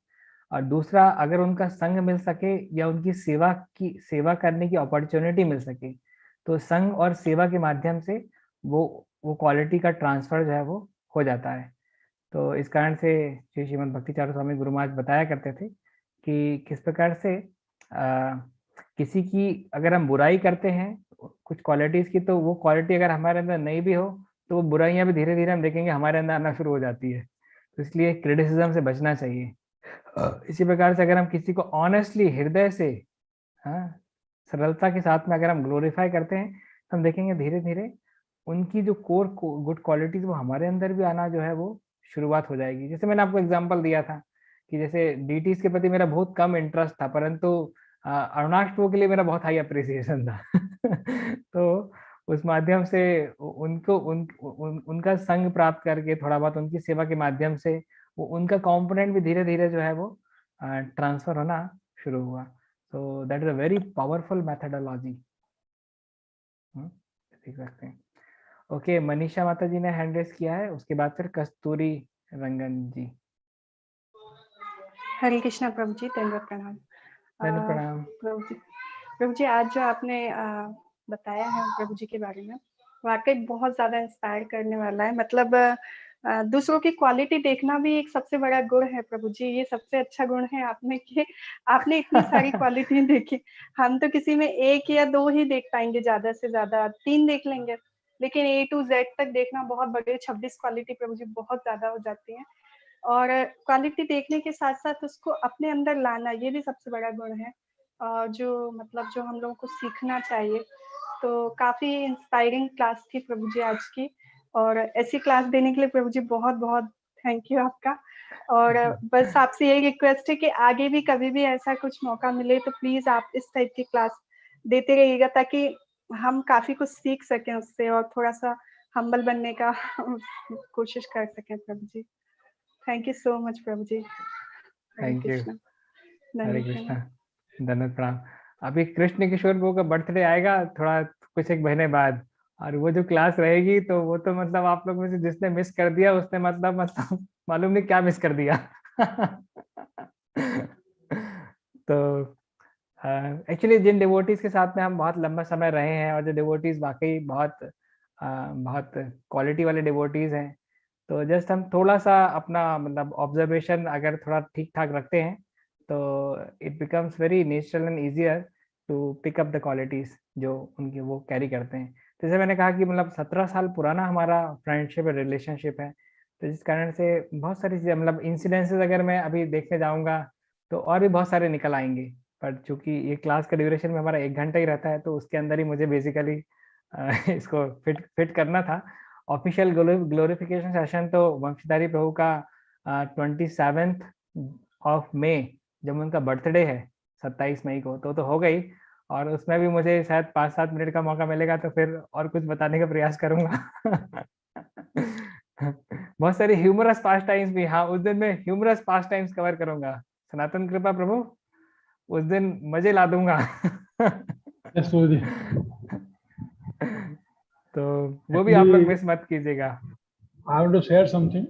और दूसरा अगर उनका संग मिल सके या उनकी सेवा करने की अपॉर्चुनिटी मिल सके, तो संग और सेवा के माध्यम से वो क्वालिटी का ट्रांसफर जो है वो हो जाता है। तो इस कारण से श्री श्रीमद् भक्तिचार्य स्वामी गुरु महाराज बताया करते थे कि किस प्रकार से किसी की अगर हम बुराई करते हैं कुछ क्वालिटीज की, तो वो क्वालिटी अगर हमारे अंदर नहीं भी हो, तो वो बुराइयां भी धीरे धीरे हम देखेंगे हमारे अंदर आना शुरू हो जाती है। तो इसलिए क्रिटिसिज्म से बचना चाहिए। इसी प्रकार से अगर हम किसी को ऑनेस्टली हृदय से, हाँ, सरलता के साथ में अगर हम ग्लोरीफाई करते हैं, तो हम देखेंगे धीरे धीरे उनकी जो कोर गुड क्वालिटीज वो हमारे अंदर भी आना जो है वो शुरुआत हो जाएगी। जैसे मैंने आपको एग्जांपल दिया था कि जैसे डीटीज के प्रति मेरा बहुत कम इंटरेस्ट था, परंतु अरुणाष्टमी के लिए मेरा बहुत हाई अप्रिसिएशन था। तो उस माध्यम से उनको उनका संग प्राप्त करके थोड़ा बहुत उनकी सेवा के माध्यम से वो उनका कंपोनेंट भी धीरे धीरे जो है वो ट्रांसफर होना शुरू हुआ। सो that is a very powerful methodology. देख सकते हैं। ओके, मनीषा माता जी ने हैंड रेस किया है, उसके बाद फिर कस्तूरी रंगन जी। हरे कृष्णा प्रभु जी, दंडवत प्रणाम। प्रणाम। प्रभु जी आज जो आपने बताया है प्रभु जी के बारे में, वाकई बहुत ज्यादा इंस्पायर करने वाला है। मतलब दूसरों की क्वालिटी देखना भी एक सबसे बड़ा गुण है प्रभु जी। ये सबसे अच्छा गुण है आप में कि आपने इतनी सारी क्वालिटी देखी। हम तो किसी में एक या दो ही देख पाएंगे, ज्यादा से ज्यादा 3 देख लेंगे, लेकिन A to Z तक देखना बहुत बड़े 26 क्वालिटी प्रभु जी बहुत ज्यादा हो जाती है। और क्वालिटी देखने के साथ साथ उसको अपने अंदर लाना, ये भी सबसे बड़ा गुण है जो मतलब जो हम लोगों को सीखना चाहिए। तो काफी इंस्पायरिंग क्लास थी प्रभु जी आज की, और ऐसी क्लास देने के लिए प्रभु जी बहुत बहुत थैंक यू आपका। और बस आपसे यही रिक्वेस्ट है कि आगे भी कभी भी ऐसा कुछ मौका मिले तो प्लीज आप इस टाइप की क्लास देते रहिएगा, ताकि हम काफी कुछ सीख सकें उससे और थोड़ा सा हम्बल बनने का कोशिश कर सकें Prabhu ji. Thank you so much Prabhu ji. Thank you. Hare धन्यवाद। कृष्णा, धन्यवाद प्रणाम। अभी कृष्ण किशोर प्रभु का बर्थडे आएगा थोड़ा कुछ एक महीने बाद, और वो जो क्लास रहेगी तो वो तो मतलब आप लोग में से जिसने मिस कर दिया उसने मतलब मालूम नहीं क्या मिस कर दिया। तो एक्चुअली जिन डिवोटीज के साथ में हम बहुत लंबा समय रहे हैं और जो डिवोटीज वाकई बहुत क्वालिटी वाले डिवोटीज हैं, तो जस्ट हम थोड़ा सा अपना मतलब ऑब्जर्वेशन अगर थोड़ा ठीक ठाक रखते हैं, तो it becomes very natural and easier to pick up the qualities जो उनकी वो कैरी करते हैं। जैसे मैंने कहा कि मतलब 17 साल पुराना हमारा फ्रेंडशिप रिलेशनशिप है, तो जिस कारण से बहुत सारी चीजें मतलब इंसिडेंसेस अगर मैं अभी देखने जाऊंगा तो और भी बहुत सारे निकल आएंगे। पर चूंकि ये क्लास का ड्यूरेशन में हमारा 1 घंटा ही रहता है, तो उसके अंदर ही मुझे बेसिकली इसको फिट करना था। ऑफिशियल ग्लोरिफिकेशन सेशन तो वंशधारी प्रभु का 27 ऑफ मई, जब उनका बर्थडे है 27 मई को, तो हो गई। और उसमें भी मुझे शायद 5-7 मिनट का मौका मिलेगा तो फिर और कुछ बताने का प्रयास करूंगा। बहुत सारी ह्यूमरस पास टाइम्स भी, हाँ उस दिन मैं ह्यूमरस पास टाइम्स कवर करूंगा। सनातन कृपा प्रभु, उस दिन मजे ला दूंगा। तो वो भी आप लोग मिस मत कीजिएगा। I want to share something.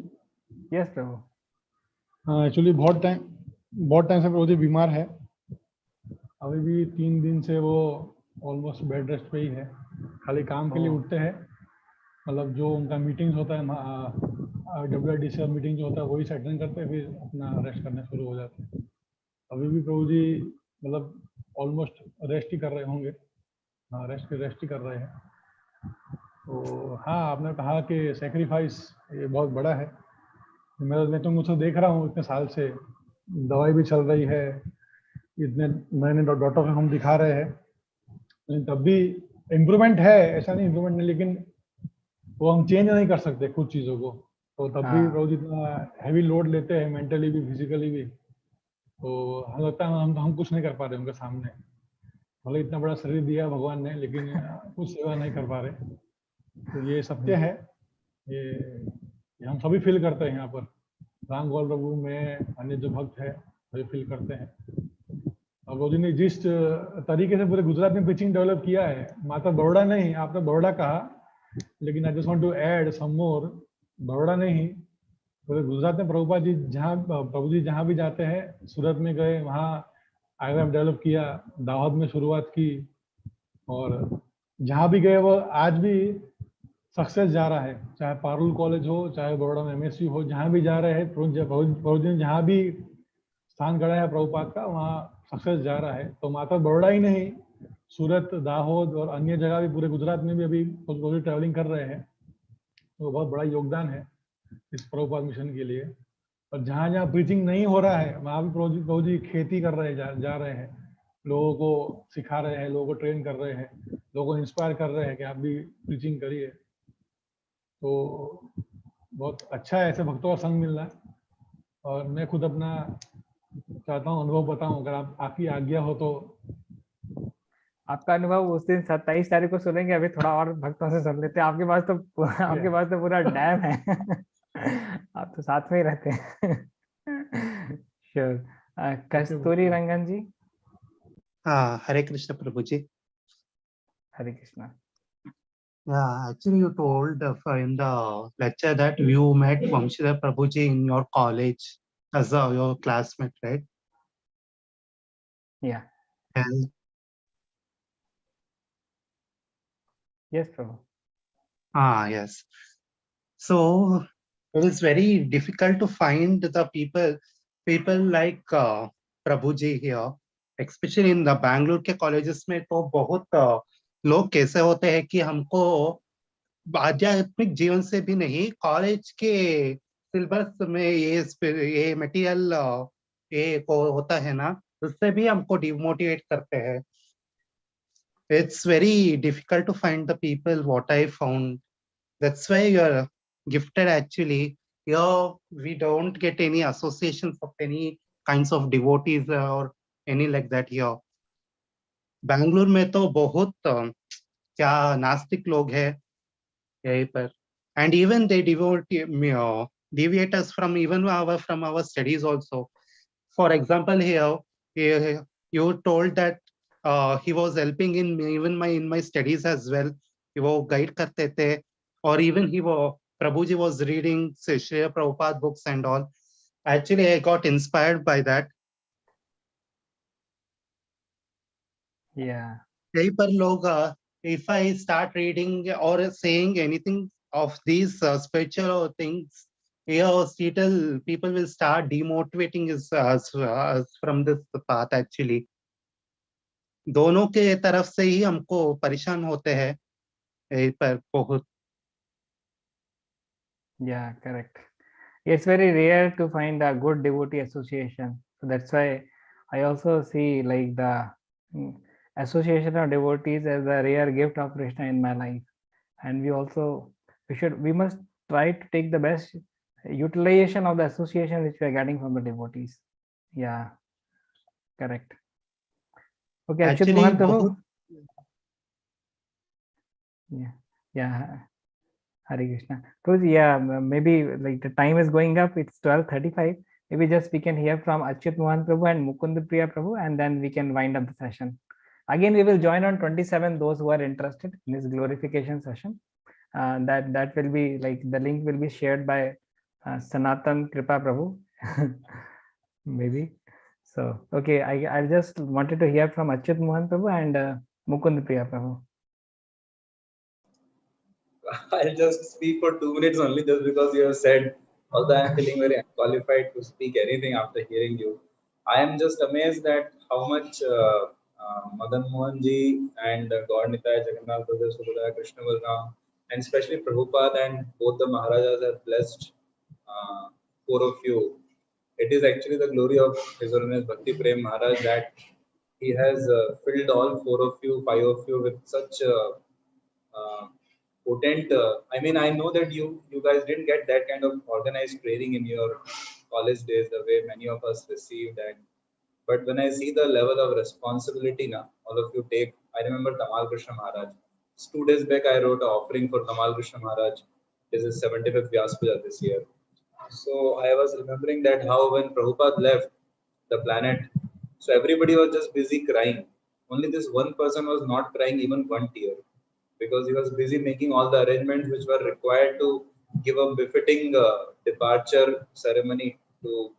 Yes Prabhu. Actually बहुत टाइम से प्रभु जी बीमार है। अभी भी 3 दिन से वो ऑलमोस्ट बेड रेस्ट पे ही है। खाली काम के लिए उठते हैं, मतलब जो उनका मीटिंग्स होता है WIDC मीटिंग जो होता है वही से अटेंड करते हैं, फिर अपना रेस्ट करना शुरू हो जाते हैं। अभी भी प्रभु जी मतलब ऑलमोस्ट रेस्ट ही कर रहे होंगे। हाँ, रेस्ट ही कर रहे हैं। तो हाँ, आपने कहा कि सेक्रीफाइस ये बहुत बड़ा है। मैं तो मुझे देख रहा हूँ इतने साल से, दवाई भी चल रही है, इतने नए डॉक्टर को हम दिखा रहे हैं, लेकिन तब भी इम्प्रूवमेंट है, ऐसा नहीं इम्प्रूवमेंट नहीं, लेकिन वो हम चेंज नहीं कर सकते कुछ चीज़ों को। तो तब भी रोज इतना हैवी लोड लेते हैं, मेंटली भी फिजिकली भी, तो हमें लगता है हम कुछ नहीं कर पा रहे उनके सामने। मतलब इतना बड़ा शरीर दिया भगवान ने, लेकिन कुछ सेवा नहीं कर पा रहे। तो ये सत्य है, ये हम सभी फील करते हैं यहाँ पर। राम गोपाल प्रभु में अन्य जो भक्त है सभी फील करते हैं। और रोजी ने जिस तरीके से पूरे गुजरात में पिचिंग डेवलप किया है, मात्र बड़ौदा नहीं, आपने बड़ौदा कहा, लेकिन I just want to add some more, Baroda नहीं, पूरे गुजरात में प्रभुपाद जी प्रभु जी जहाँ भी जाते हैं, सूरत में गए, वहाँ आईएमएफ डेवलप किया, दाहोद में शुरुआत की, और जहाँ भी गए वो आज भी सक्सेस जा रहा है, चाहे पारुल कॉलेज हो, चाहे बड़ौदा में एमएसयू हो, जहाँ भी जा रहे हैं प्रभु जी ने जहाँ भी स्थान गढ़ा है प्रभुपाद का, वहाँ सक्सेस जा रहा है। तो मात्र बड़ौदा ही नहीं, सूरत, दाहोद और अन्य जगह भी, पूरे गुजरात में भी अभी कुछ ट्रैवलिंग कर रहे हैं, तो बहुत बड़ा योगदान है इस प्रभुपाद मिशन के लिए। और जहाँ जहाँ प्रीचिंग नहीं हो रहा है, वहाँ भी प्रभु जी खेती कर रहे हैं, जा रहे हैं, लोगों को सिखा रहे हैं, लोगों को ट्रेन कर रहे हैं, लोगों को इंस्पायर कर रहे हैं कि आप भी प्रीचिंग करिए। तो बहुत अच्छा है ऐसे भक्तों का संग मिलना। और मैं खुद अपना चाहता हूँ अनुभव बताऊं, अगर आपकी आज्ञा हो तो। आपका अनुभव उस दिन 27 तारीख को सुनेंगे, अभी थोड़ा और भक्तों से सुन लेते हैं। आपके पास तो पूरा डैम है। आप तो साथ में ही रहते हैं। श्योर। कस्तूरी रंगन जी। हाँ, हरे कृष्ण प्रभु जी। हरे Krishna. Yeah, actually you told in the lecture that you met Vamshidhar Prabhuji in your college as your classmate, right? Yeah. And Yes, Prabhu. yes. So it is very difficult to find the people like Prabhuji here, especially in the Bangalore के colleges में। तो बहुत लोग कैसे होते हैं कि हमको आध्यात्मिक जीवन से भी नहीं, कॉलेज के सिलेबस में ये मटेरियल ये को होता है ना, उससे भी हमको डिमोटिवेट करते हैं। It's very difficult to find the people what I found. That's why you're gifted actually. Here we don't get any associations of any kinds of devotees or any like that here. Bangalore में तो बहुत क्या नास्तिक लोग हैं यहीं पर, and even they deviate us from our studies also. For example, here you told that he was helping in my studies as well. वो guide करते थे, or even Prabhuji was reading Srila Prabhupada books and all. Actually, I got inspired by that. Yeah. यहीं पर लोग if I start reading or saying anything of these spiritual things, people will start demotivating us from this path actually. दोनों के तरफ से ही हमको परेशान होते हैं यहीं पर बहुत। Yeah, correct. It's very rare to find a good devotee association. So that's why I also see like the association of devotees as a rare gift of Krishna in my life. And we must try to take the best utilization of the association which we are getting from the devotees. Yeah, correct. Okay, Achyut Mohan Prabhu. Yeah. Hare Krishna. So yeah, maybe like the time is going up. It's 12:35. Maybe just we can hear from Achyut Mohan Prabhu and Mukund Priya Prabhu, and then we can wind up the session. Again, we will join on 27. Those who are interested in this glorification session, that will be like the link will be shared by Sanatan Kripa Prabhu. Maybe. So okay, I just wanted to hear from Achyut Mohan Prabhu and Mukund Priya Prabhu. I'll just speak for 2 minutes only, just because you have said, although I am feeling very unqualified to speak anything after hearing you. I am just amazed at how much Madan Mohan ji and God Nitai Jagannath Brother Subhadaya Krishna Balram, and especially Prabhupada and both the Maharajas have blessed 4 of you. It is actually the glory of His Holiness Bhakti Prem Maharaj that he has filled all 4 of you, 5 of you with such potent. I mean, I know that you guys didn't get that kind of organized training in your college days the way many of us received. But when I see the level of responsibility now all of you take, I remember Tamal Krishna Maharaj. 2 days back, I wrote an offering for Tamal Krishna Maharaj. This is 75th Vyas Puja this year. So I was remembering that how when Prabhupada left the planet, so everybody was just busy crying. Only this one person was not crying even one tear. because he was busy making all the arrangements which were required to give a befitting departure ceremony to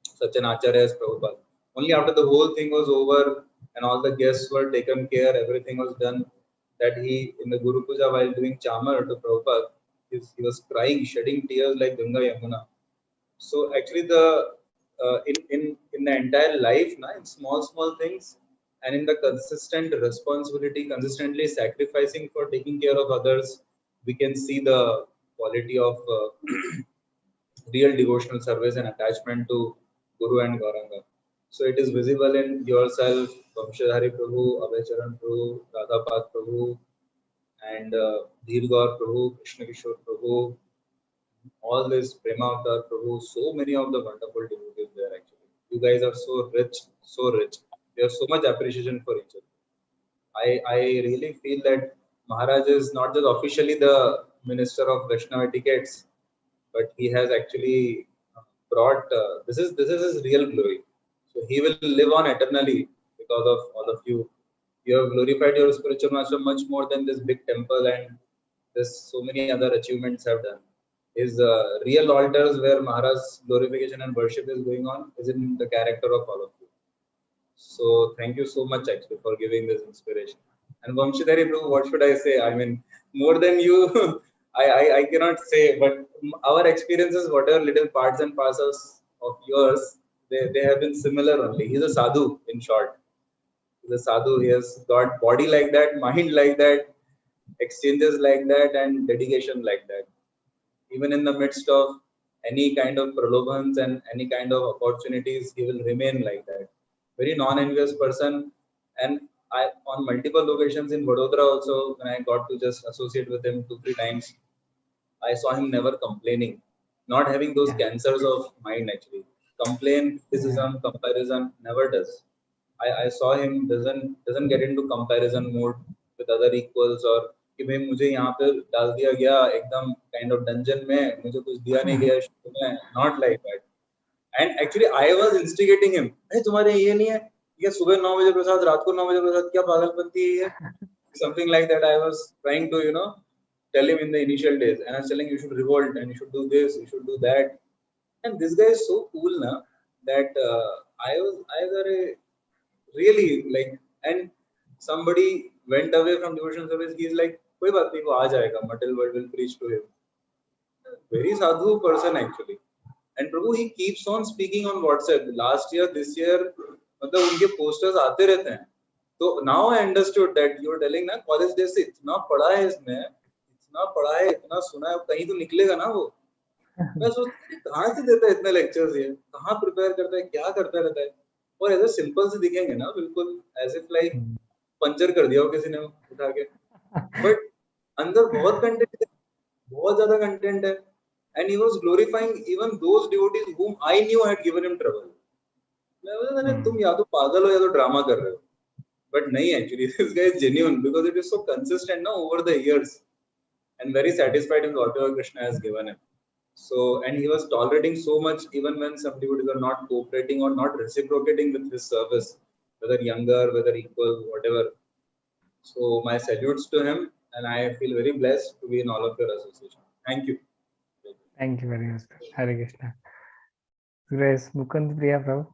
such an acharya as Prabhupada. Only after the whole thing was over and all the guests were taken care, everything was done, that he, in the Guru Puja, while doing Chamar to Prabhupada, he was crying, shedding tears like Ganga Yamuna. So actually, in the entire life, in small things, and in the consistent responsibility, consistently sacrificing for taking care of others, we can see the quality of real devotional service and attachment to Guru and Gauranga. So it is visible in yourself, Vamshadhari Prabhu, Abhay Prabhu, Radhapat Prabhu, and Dheer Gaur Prabhu, Krishna Kishore Prabhu, all this Prema Avatar Prabhu, so many of the wonderful devotees there actually. You guys are so rich, so rich. You have so much appreciation for each other. I really feel that Maharaj is not just officially the minister of Vaishnava etiquettes, but he has actually brought this is his real glory. So he will live on eternally because of all of you. You have glorified your spiritual master much more than this big temple and this so many other achievements have done. His real altars where Maharaj's glorification and worship is going on is in the character of all of you. So thank you so much actually for giving this inspiration. And Vamshidhari Prabhu, what should I say? I mean, more than you, I cannot say, but our experiences, whatever little parts and parcels of yours, they have been similar only. He's a sadhu, in short. He's a sadhu. He has got body like that, mind like that, exchanges like that, and dedication like that. Even in the midst of any kind of pralobhans and any kind of opportunities, he will remain like that. Very non-envious person. And I, on multiple occasions in Vadodara also, when I got to just associate with him 2-3 times, I saw him never complaining, not having those cancers of mind actually. Complain, criticism, comparison, never does. I saw him doesn't get into comparison mode with other equals or कि भाई मुझे यहाँ पे डाल दिया गया एकदम kind of dungeon में मुझे कुछ दिया नहीं गया शुरू में, not like that. And actually I was instigating him. अरे तुम्हारे ये नहीं है, ये सुबह 9 बजे प्रसाद, रात को 9 बजे प्रसाद, क्या पागलपंती है ये? Something like that. I was trying to tell him in the initial days, and I was telling you should revolt and you should do this, you should do that. And this guy is so cool now that I was really like, and somebody went away from devotional service. He's like, कोई बात नहीं, वो आ जाएगा. Material world will preach to him. Very sadhu person actually. And Prabhu, he keeps on speaking on WhatsApp. Last year, this year, मतलब उनके posters आते रहते हैं. So now I understood that you were telling ना college days से इतना पढ़ा है इसने, इतना पढ़ा है, इतना सुना है, कहीं तो निकलेगा ना वो. मैं सोचती कहाँ से देता है इतने lectures ये, कहाँ prepare करता है, क्या करता रहता है. और ऐसे सिंपल से दिखेंगे ना बिल्कुल as if like पंचर कर दिया हो किसी ने उठा के, बट अंदर बहुत कंटेंट है, बहुत ज्यादा कंटेंट है. And he was glorifying even those devotees whom I knew had given him trouble. मैं बोला तुम या तो पागल हो या तो ड्रामा कर रहे हो. But nahi, actually this guy is genuine because it is so consistent now over the years, and very satisfied with whatever Krishna has given him. So, and he was tolerating so much even when some devotees are not cooperating or not reciprocating with his service, whether younger, whether equal, whatever. So my salutes to him, and I feel very blessed to be in all of your association. Thank you. Thank you very much. Hare Krishna. Grace Mukund Priya Prabhu.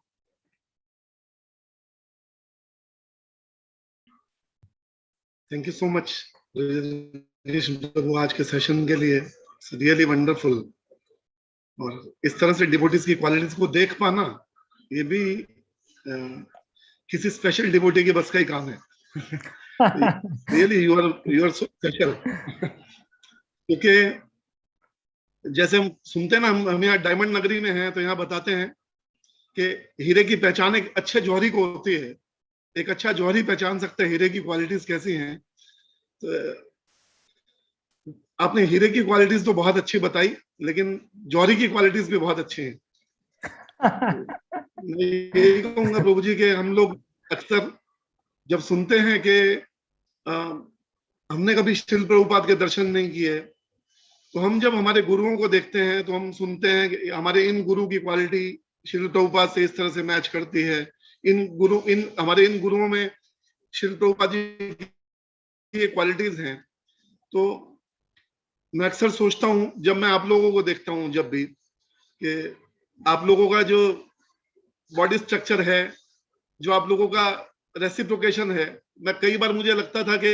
Thank you so much, प्रभु, आज के session के लिए. It's really wonderful. और इस तरह से devotees की qualities को देख पाना, ये भी किसी स्पेशल डिवोटी के बस का ही काम है. Really, you are so special. क्योंकि जैसे हम सुनते हैं ना, हम यहाँ डायमंड नगरी में हैं, तो यहाँ बताते हैं कि हीरे की पहचान एक अच्छे जौहरी को होती है. एक अच्छा जौहरी पहचान सकता है हीरे की क्वालिटीज कैसी हैं. तो आपने हीरे की क्वालिटीज तो बहुत अच्छी बताई, लेकिन जौहरी की क्वालिटीज भी बहुत अच्छी हैं. मैं यही कहूंगा प्रभु जी के हम लोग अक्सर जब सुनते हैं कि हमने कभी श्रील प्रभुपाद के दर्शन नहीं किए, तो हम जब हमारे गुरुओं को देखते हैं तो हम सुनते हैं कि हमारे इन गुरु की क्वालिटी श्रील प्रभुपाद से इस तरह से मैच करती है. हमारे इन गुरुओं में श्रील प्रभुपाद जी की क्वालिटीज हैं तो मैं अक्सर सोचता हूं जब मैं आप लोगों को देखता हूं, जब भी कि आप लोगों का जो बॉडी स्ट्रक्चर है, जो आप लोगों का रेसिप्रोकेशन है, मैं कई बार मुझे लगता था कि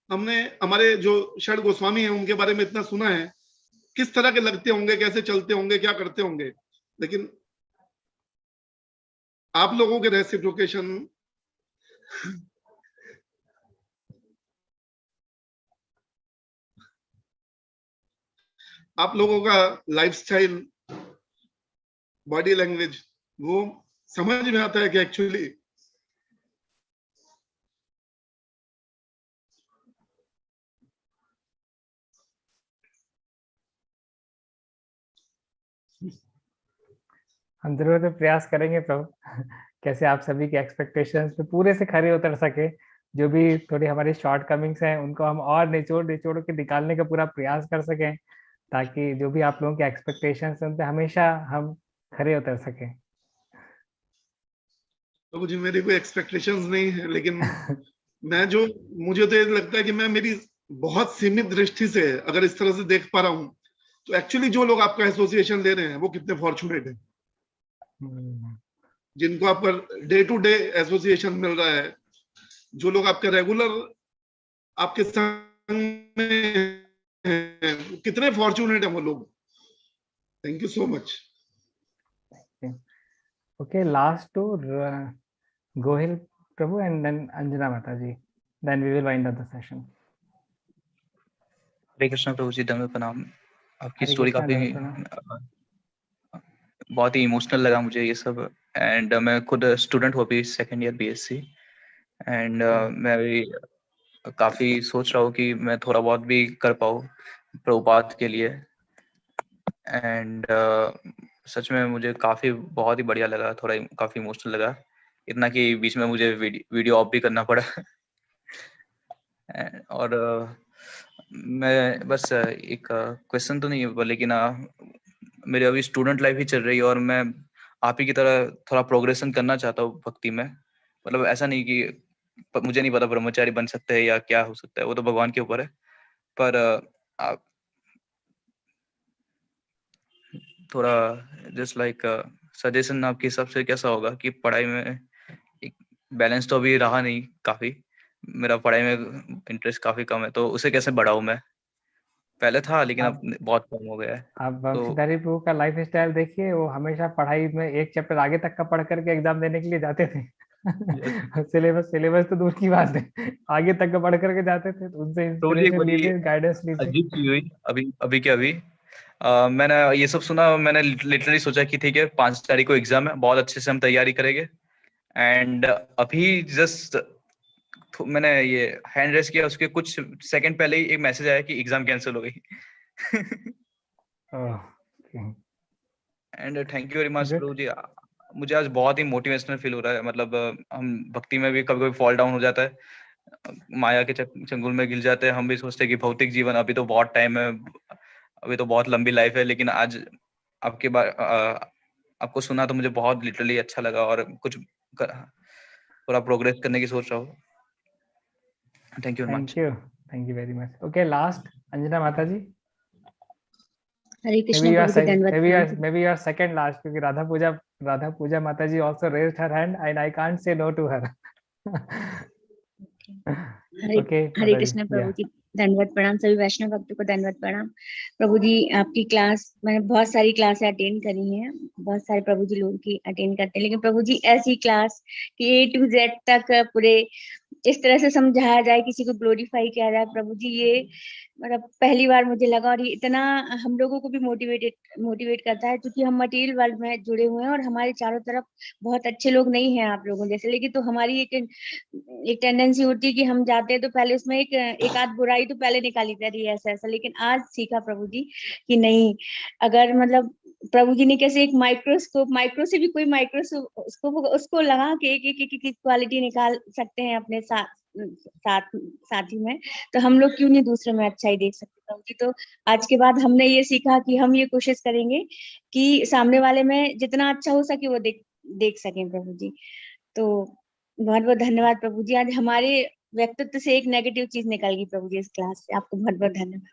हमने हमारे जो षड गोस्वामी हैं उनके बारे में इतना सुना है, किस तरह के लगते होंगे, कैसे चलते होंगे, क्या करते होंगे, लेकिन आप लोगों के रेसिप्रोकेशन, आप लोगों का लाइफस्टाइल, बॉडी लैंग्वेज, वो समझ में आता है कि एक्चुअली हम जरूर से प्रयास करेंगे प्रभु कैसे आप सभी के एक्सपेक्टेशंस पे पूरे से खरे उतर सके। जो भी थोड़ी हमारी शॉर्ट कमिंग्स हैं उनको हम और निचोड़ निचोड़ के निकालने का पूरा प्रयास कर सकें, ताकि जो भी आप लोगों के एक्सपेक्टेशंस हैं उन पे हमेशा हम खरे उतर सकें। तो जी मेरी कोई एक्सपेक्टेशंस नहीं है, लेकिन मैं जो, मुझे तो ये लगता है कि मैं मेरी बहुत सीमित दृष्टि से अगर इस तरह से देख पा रहा हूँ, तो एक्चुअली जो लोग आपका एसोसिएशन ले रहे हैं वो कितने फॉर्चुनेट हैं, जिनको आपका डे टू डे एसोसिएशन मिल रहा है, जो लोग आपके रेगुलर आपके संग में हैं, कितने फॉर्चुनेट हैं वो लोग। Thank you so much. Okay, last to Gohil Prabhu and then Anjana Mataji. Then we will wind up the session. हरे कृष्ण प्रभु जी, दंड प्रणाम। आपकी हरे स्टोरी कृष्णा, काफी दंड प्रणाम। बहुत ही इमोशनल लगा मुझे ये सब। एंड मैं खुद स्टूडेंट हूँ अभी, सेकेंड ईयर बीएससी। एंड मैं भी काफी सोच रहा हूँ कि मैं थोड़ा बहुत भी कर पाऊँ प्रभुपाद के लिए। एंड सच में मुझे काफी बहुत ही बढ़िया लगा, थोड़ा काफी इमोशनल लगा, इतना कि बीच में मुझे वीडियो ऑफ भी करना पड़ा। और मैं बस एक क्वेश्चन तो नहीं है, लेकिन मेरी अभी स्टूडेंट लाइफ ही चल रही है और मैं आप ही की तरह थोड़ा प्रोग्रेशन करना चाहता हूँ भक्ति में। मतलब ऐसा नहीं कि मुझे नहीं पता ब्रह्मचारी बन सकते हैं या क्या हो सकता है, वो तो भगवान के ऊपर है। पर आप थोड़ा जस्ट लाइक सजेशन आपके हिसाब से कैसा होगा कि पढ़ाई में एक बैलेंस तो अभी रहा नहीं, काफी मेरा पढ़ाई में इंटरेस्ट काफी कम है, तो उसे कैसे बढ़ाऊं मैं? पहले था लेकिन अब बहुत कम हो गया है। आप तो वंशीधारी प्रभु का लाइफ स्टाइल देखिए, वो हमेशा पढ़ाई में एक चैप्टर आगे तक का पढ़ करके एग्जाम देने के लिए जाते थे। सिलेबस तो दूर की बात है, आगे तक का पढ़ करके जाते थे, तो उनसे तो मुझे एक इंस्पिरेशन बड़ी लीजिए, गाइडेंस लीजिए। अजीब चीज हुई अभी के अभी मैंने ये सब सुना, मैंने लिटरली सोचा कि ठीक है 5 तारीख को एग्जाम है, बहुत अच्छे से हम तैयारी करेंगे। एंड अभी जस्ट मैंने ये हैंड रेस किया, उसके कुछ सेकंड पहले ही एक मैसेज आया कि एग्जाम कैंसिल हो गई। And thank you very much Prabhu ji, मुझे आज बहुत ही मोटिवेशनल फील हो रहा है। मतलब हम भक्ति में भी कभी कभी फॉल डाउन हो जाता है, माया के चंगुल में गिर जाते हैं। हम भी सोचते हैं कि भौतिक जीवन अभी तो बहुत टाइम है, अभी तो बहुत लंबी लाइफ है, लेकिन आज आपके आपको सुना तो मुझे बहुत लिटरली अच्छा लगा और कुछ थोड़ा प्रोग्रेस करने की सोच रहा हूँ। Thank you very much. Okay, last Anjana माता जी। हरे कृष्ण प्रभु जी, धन्यवाद। maybe you are second last, क्योंकि राधा पूजा माता जी also raised her hand and I can't say no to her. हरे कृष्ण प्रभु जी, धन्यवाद प्रणाम। सभी वैष्णव भक्तों को धन्यवाद प्रणाम। प्रभु जी, आपकी क्लास मैंने बहुत सारी क्लासें अटेंड करी हैं, बहुत सारे प्रभु जी लोग की अटेंड करते हैं, लेकिन प्रभु जी ऐसी क्लास कि A to Z तक पूरे इस तरह से समझाया जाए, किसी को ग्लोरीफाई किया जाए, प्रभु जी ये मतलब पहली बार मुझे लगा। और ये इतना हम लोगों को भी मोटिवेट करता है, क्योंकि हम मटेरियल वर्ल्ड में जुड़े हुए हैं और हमारे चारों तरफ बहुत अच्छे लोग नहीं हैं आप लोगों जैसे। लेकिन तो हमारी एक टेंडेंसी होती है कि हम जाते हैं तो पहले उसमें एक आध बुराई तो पहले निकाली जा रही है, ऐसा। लेकिन आज सीखा प्रभु जी कि नहीं, अगर मतलब प्रभु जी ने कैसे एक माइक्रो से भी कोई माइक्रोस्कोप उसको लगा के एक क्वालिटी निकाल सकते हैं अपने साथी में, तो हम लोग क्यों नहीं दूसरे में अच्छा ही देख सकते प्रभु जी। तो आज के बाद हमने ये सीखा कि हम ये कोशिश करेंगे कि सामने वाले में जितना अच्छा हो सके वो देख सकें प्रभु जी। तो बहुत बहुत धन्यवाद प्रभु जी। आज हमारे व्यक्तित्व से एक नेगेटिव चीज निकल गई प्रभु जी इस क्लास से। आपको बहुत बहुत धन्यवाद।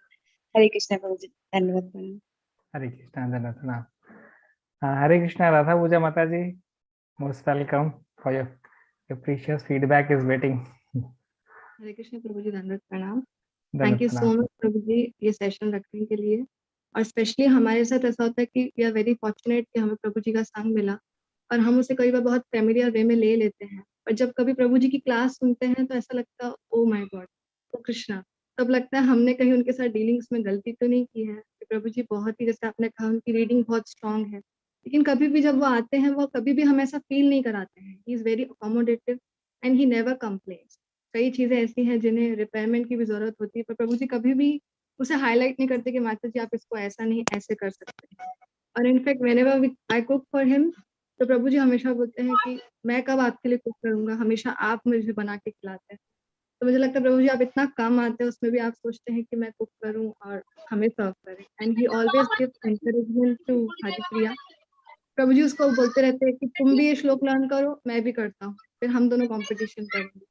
हरे कृष्णा प्रभु जी, धन्यवाद प्रणाम। हरे कृष्णा, धन्यवाद प्रणाम। हरे कृष्णा राधा पूजा माता ji, most welcome for your precious feedback is waiting. Hare Krishna प्रभु जी, धन्यवाद प्रणाम। धन्यवाद थैंक यू सो प्रणाम। मच प्रभु जी ये सेशन रखने के लिए। और स्पेशली हमारे साथ ऐसा होता है कि वी आर वेरी फॉर्चुनेट कि हमें प्रभु जी का संग मिला और हम उसे कई बार बहुत फेमिलियर वे में ले लेते हैं, पर जब कभी प्रभु जी की क्लास सुनते हैं तो ऐसा लगता है ओ माय गॉड, ओ कृष्णा। तब लगता है हमने कहीं उनके साथ डीलिंग्स में गलती तो नहीं की है। कि प्रभु जी बहुत ही, जैसे आपने कहा, उनकी रीडिंग बहुत स्ट्रांग है, लेकिन कभी भी जब वो आते हैं वो कभी भी हमें ऐसा फील नहीं कराते हैं। He is very accommodative and he never complains. कई चीजें ऐसी हैं जिन्हें रिपेयरमेंट की भी जरूरत होती है, पर प्रभु जी कभी भी उसे हाईलाइट नहीं करते कि माता जी आप इसको ऐसा नहीं ऐसे कर सकते हैं। और in fact whenever I cook for him, तो प्रभु जी हमेशा बोलते हैं कि मैं कब आपके लिए कुक करूंगा, हमेशा आप मुझे बना के खिलाते हैं। तो मुझे लगता है प्रभु जी आप इतना कम आते हैं, उसमें भी आप सोचते हैं कि मैं कुक करूं और हमें सर्व करें। And he always give encouragement to Haripriya. प्रभु जी उसको बोलते रहते हैं कि तुम भी ये श्लोक लर्न करो, मैं भी करता हूँ, फिर हम दोनों कॉम्पिटिशन करेंगे।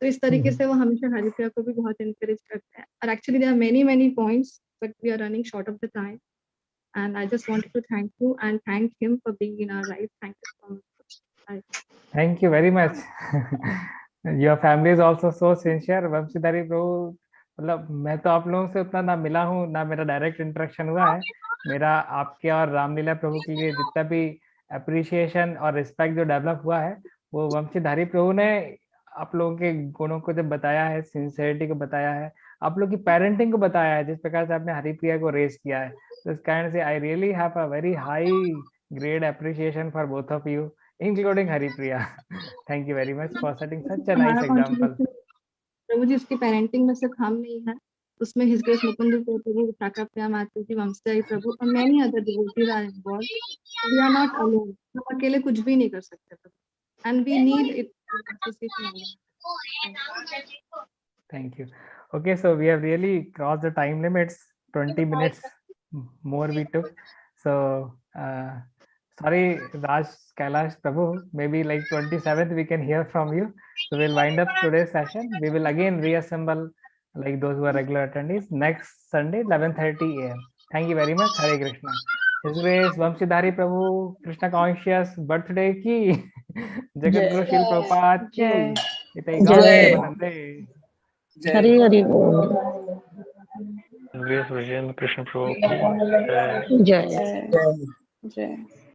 तो इस तरीके से वो हमेशा हरिप्रिया को भी बहुत एनकरेज करते हैं। और actually there are many points but we are running short of the time and I just wanted to thank you and thank him for being in our life. Thank you so much. Bye. Thank you very much. Your family is also so sincere. वंशीधारी प्रभु, मतलब मैं तो आप लोगों से उतना ना मिला हूँ, ना मेरा डायरेक्ट इंटरेक्शन हुआ है। मेरा आपके और रामलीला प्रभु के लिए जितना भी अप्रिसिएशन और रिस्पेक्ट जो डेवलप हुआ है, वो वंशीधारी प्रभु ने आप लोगों के गुणों को जब बताया है, सिंसियरिटी को बताया है, आप लोग की पेरेंटिंग को बताया है, जिस प्रकार से आपने हरिप्रिया को रेस किया है। तो इस कारण से I really have a very high grade appreciation for both of you, including Haripriya. Thank you very much for setting such a nice हमारा example. contribution प्रभु जी उसकी पेरेंटिंग में सिर्फ हम नहीं है, उसमें हिज ग्रेस मुकुंद प्रभु, विशाखा प्रिया माता जी, वंशीधारी प्रभु और many other devotees are involved. We are not alone, हम अकेले कुछ भी नहीं कर सकते प्रभु, and we need it association. Thank you. Okay, so we have really crossed the time limits. 20 minutes more we took. So sorry, Raj Kailash Prabhu, maybe like 27th we can hear from you. So we'll wind up today's session. We will again reassemble like those who are regular attendees next Sunday 11:30 a.m. Thank you very much. Hare Krishna. His grace Vamshidhari Prabhu Krishna conscious birthday ki Jagat Guru Shil Prabhupada ki Itai Gauri Premanande. Hari Hari बोल। कृष्ण प्रभु की जय। जय जय।